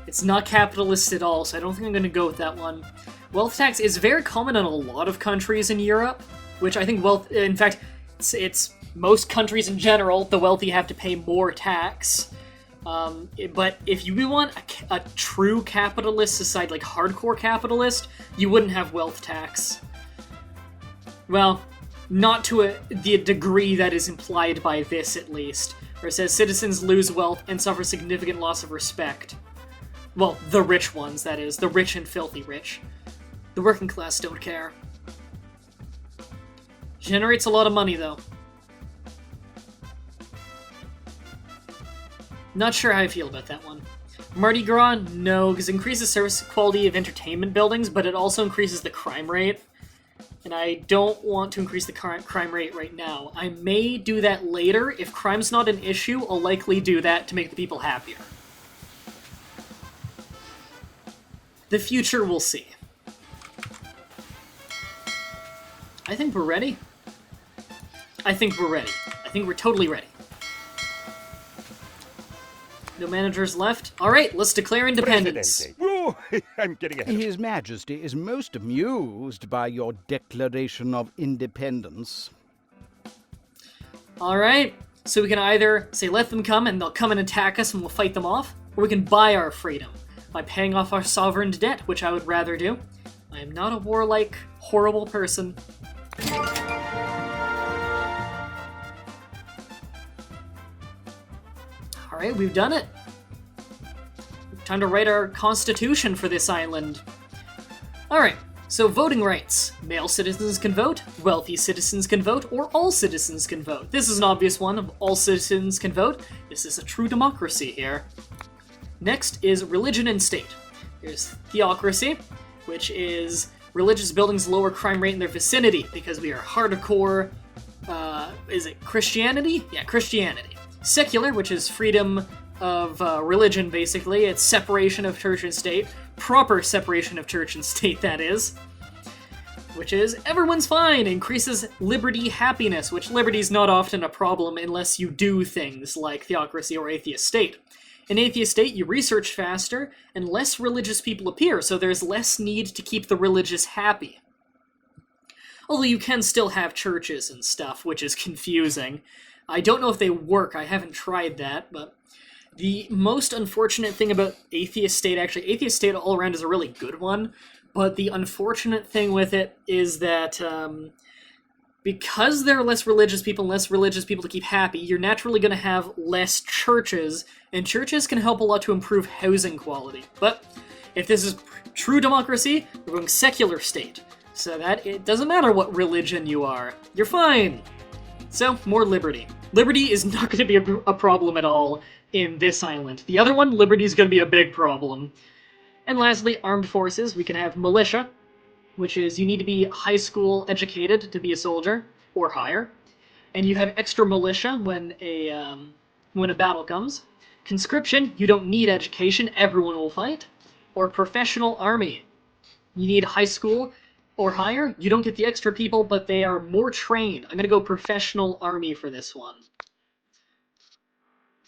It's not capitalist at all, so I don't think I'm going to go with that one. Wealth tax is very common in a lot of countries in Europe, which I think in fact, it's most countries in general, the wealthy have to pay more tax. But if you want a true capitalist society, like hardcore capitalist, you wouldn't have wealth tax. Well, not to the degree that is implied by this, at least. Where it says, citizens lose wealth and suffer significant loss of respect. Well, the rich ones, that is. The rich and filthy rich. The working class don't care. Generates a lot of money, though. Not sure how I feel about that one. Mardi Gras? No, because it increases service quality of entertainment buildings, but it also increases the crime rate. And I don't want to increase the crime rate right now. I may do that later. If crime's not an issue, I'll likely do that to make the people happier. The future, we'll see. I think we're ready. I think we're ready. I think we're totally ready. No managers left? Alright, let's declare independence. Presidente. Whoa, I'm getting ahead of His Majesty is most amused by your declaration of independence. Alright, so we can either say let them come and they'll come and attack us and we'll fight them off, or we can buy our freedom by paying off our sovereign debt, which I would rather do. I am not a warlike, horrible person. Alright, we've done it. Time to write our constitution for this island. Alright, so voting rights. Male citizens can vote, wealthy citizens can vote, or all citizens can vote. This is an obvious one of all citizens can vote. This is a true democracy here. Next is religion and state. There's theocracy, which is religious buildings lower crime rate in their vicinity because we are hardcore, is it Christianity? Yeah, Christianity. Secular, which is freedom of religion, basically. It's separation of church and state. Proper separation of church and state, that is. Which is everyone's fine, increases liberty happiness, which liberty is not often a problem unless you do things like theocracy or atheist state. In atheist state, you research faster, and less religious people appear, so there's less need to keep the religious happy. Although you can still have churches and stuff, which is confusing. I don't know if they work, I haven't tried that, but the most unfortunate thing about atheist state, actually, atheist state all around is a really good one, but the unfortunate thing with it is that because there are less religious people to keep happy, you're naturally going to have less churches, and churches can help a lot to improve housing quality. But if this is true democracy, we're going secular state, so that it doesn't matter what religion you are, you're fine. So, more liberty. Liberty is not going to be a problem at all in this island. The other one, liberty is going to be a big problem. And lastly, armed forces. We can have militia, which is you need to be high school educated to be a soldier, or higher. And you have extra militia when a battle comes. Conscription, you don't need education, everyone will fight. Or professional army. You need high school or higher. You don't get the extra people, but they are more trained. I'm gonna go professional army for this one.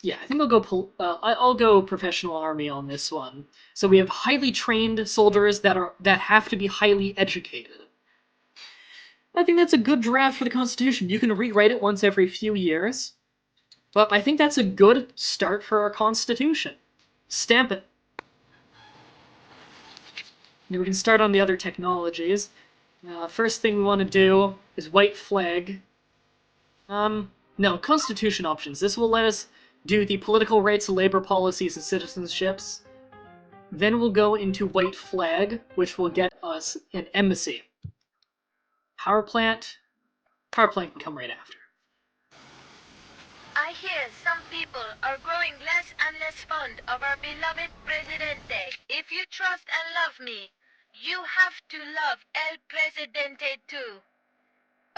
Yeah, I think I'll go professional army on this one. So we have highly trained soldiers that have to be highly educated. I think that's a good draft for the Constitution. You can rewrite it once every few years, but I think that's a good start for our Constitution. Stamp it. Now we can start on the other technologies. First thing we want to do is white flag. No, Constitution options. This will let us do the political rights, labor policies, and citizenships. Then we'll go into white flag, which will get us an embassy. Power plant can come right after. I hear some people are growing less and less fond of our beloved Presidente. If you trust and love me, you have to love El Presidente too.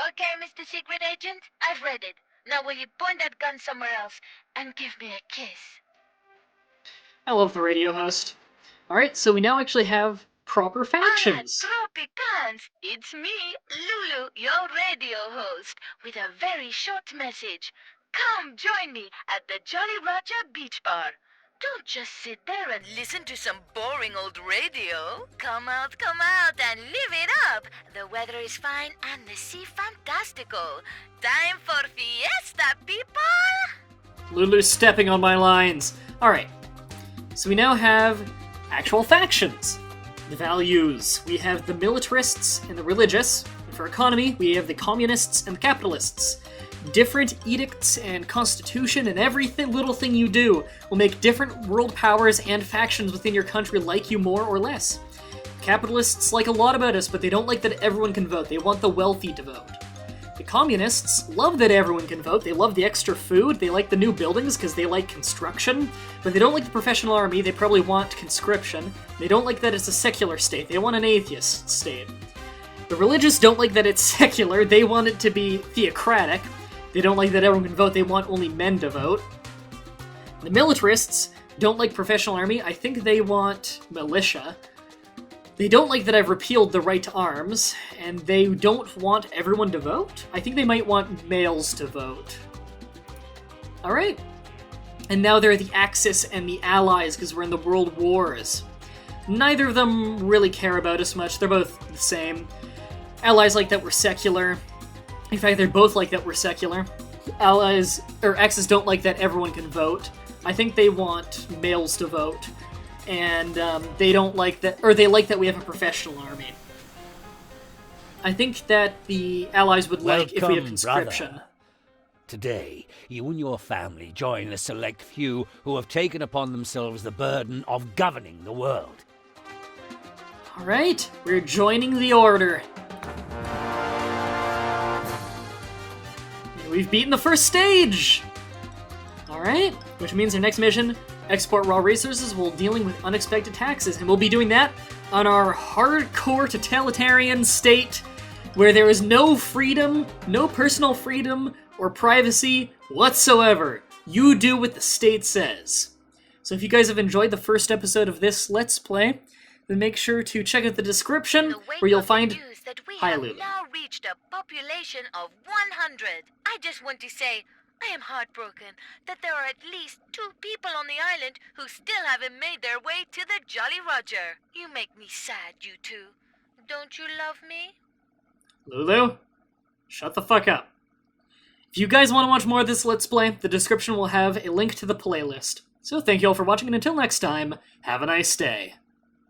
Okay, Mr. Secret Agent? I've read it. Now will you point that gun somewhere else and give me a kiss? I love the radio host. Alright, so we now actually have proper factions. Hola, Tropicans! It's me, Lulu, your radio host, with a very short message. Come join me at the Jolly Roger Beach Bar. Don't just sit there and listen to some boring old radio. Come out, and live it up. The weather is fine and the sea fantastical. Time for fiesta, people! Lulu's stepping on my lines. Alright, so we now have actual factions. The values. We have the militarists and the religious. And for economy, we have the communists and the capitalists. Different edicts and constitution and every little thing you do will make different world powers and factions within your country like you more or less. Capitalists like a lot about us, but they don't like that everyone can vote. They want the wealthy to vote. The communists love that everyone can vote. They love the extra food. They like the new buildings because they like construction. But they don't like the professional army. They probably want conscription. They don't like that it's a secular state. They want an atheist state. The religious don't like that it's secular. They want it to be theocratic. They don't like that everyone can vote. They want only men to vote. The militarists don't like professional army. I think they want militia. They don't like that I've repealed the right to arms, and they don't want everyone to vote? I think they might want males to vote. Alright. And now they're the Axis and the Allies, because we're in the World Wars. Neither of them really care about us much. They're both the same. Allies like that we're secular. In fact, they're both like that we're secular. Axis don't like that everyone can vote. I think they want males to vote. And they don't like that, or they like that we have a professional army. I think that the Allies would like if we have conscription. Brother. Today, you and your family join a select few who have taken upon themselves the burden of governing the world. Alright, we're joining the Order. We've beaten the first stage! Alright, which means our next mission, export raw resources while dealing with unexpected taxes. And we'll be doing that on our hardcore totalitarian state where there is no freedom, no personal freedom or privacy whatsoever. You do what the state says. So if you guys have enjoyed the first episode of this Let's Play, then make sure to check out the description where you'll find... Hi, Lulu. Now reached a population of 100. I just want to say, I am heartbroken that there are at least 2 people on the island who still haven't made their way to the Jolly Roger. You make me sad, you two. Don't you love me? Lulu, shut the fuck up. If you guys want to watch more of this Let's Play, the description will have a link to the playlist. So thank you all for watching, and until next time, have a nice day.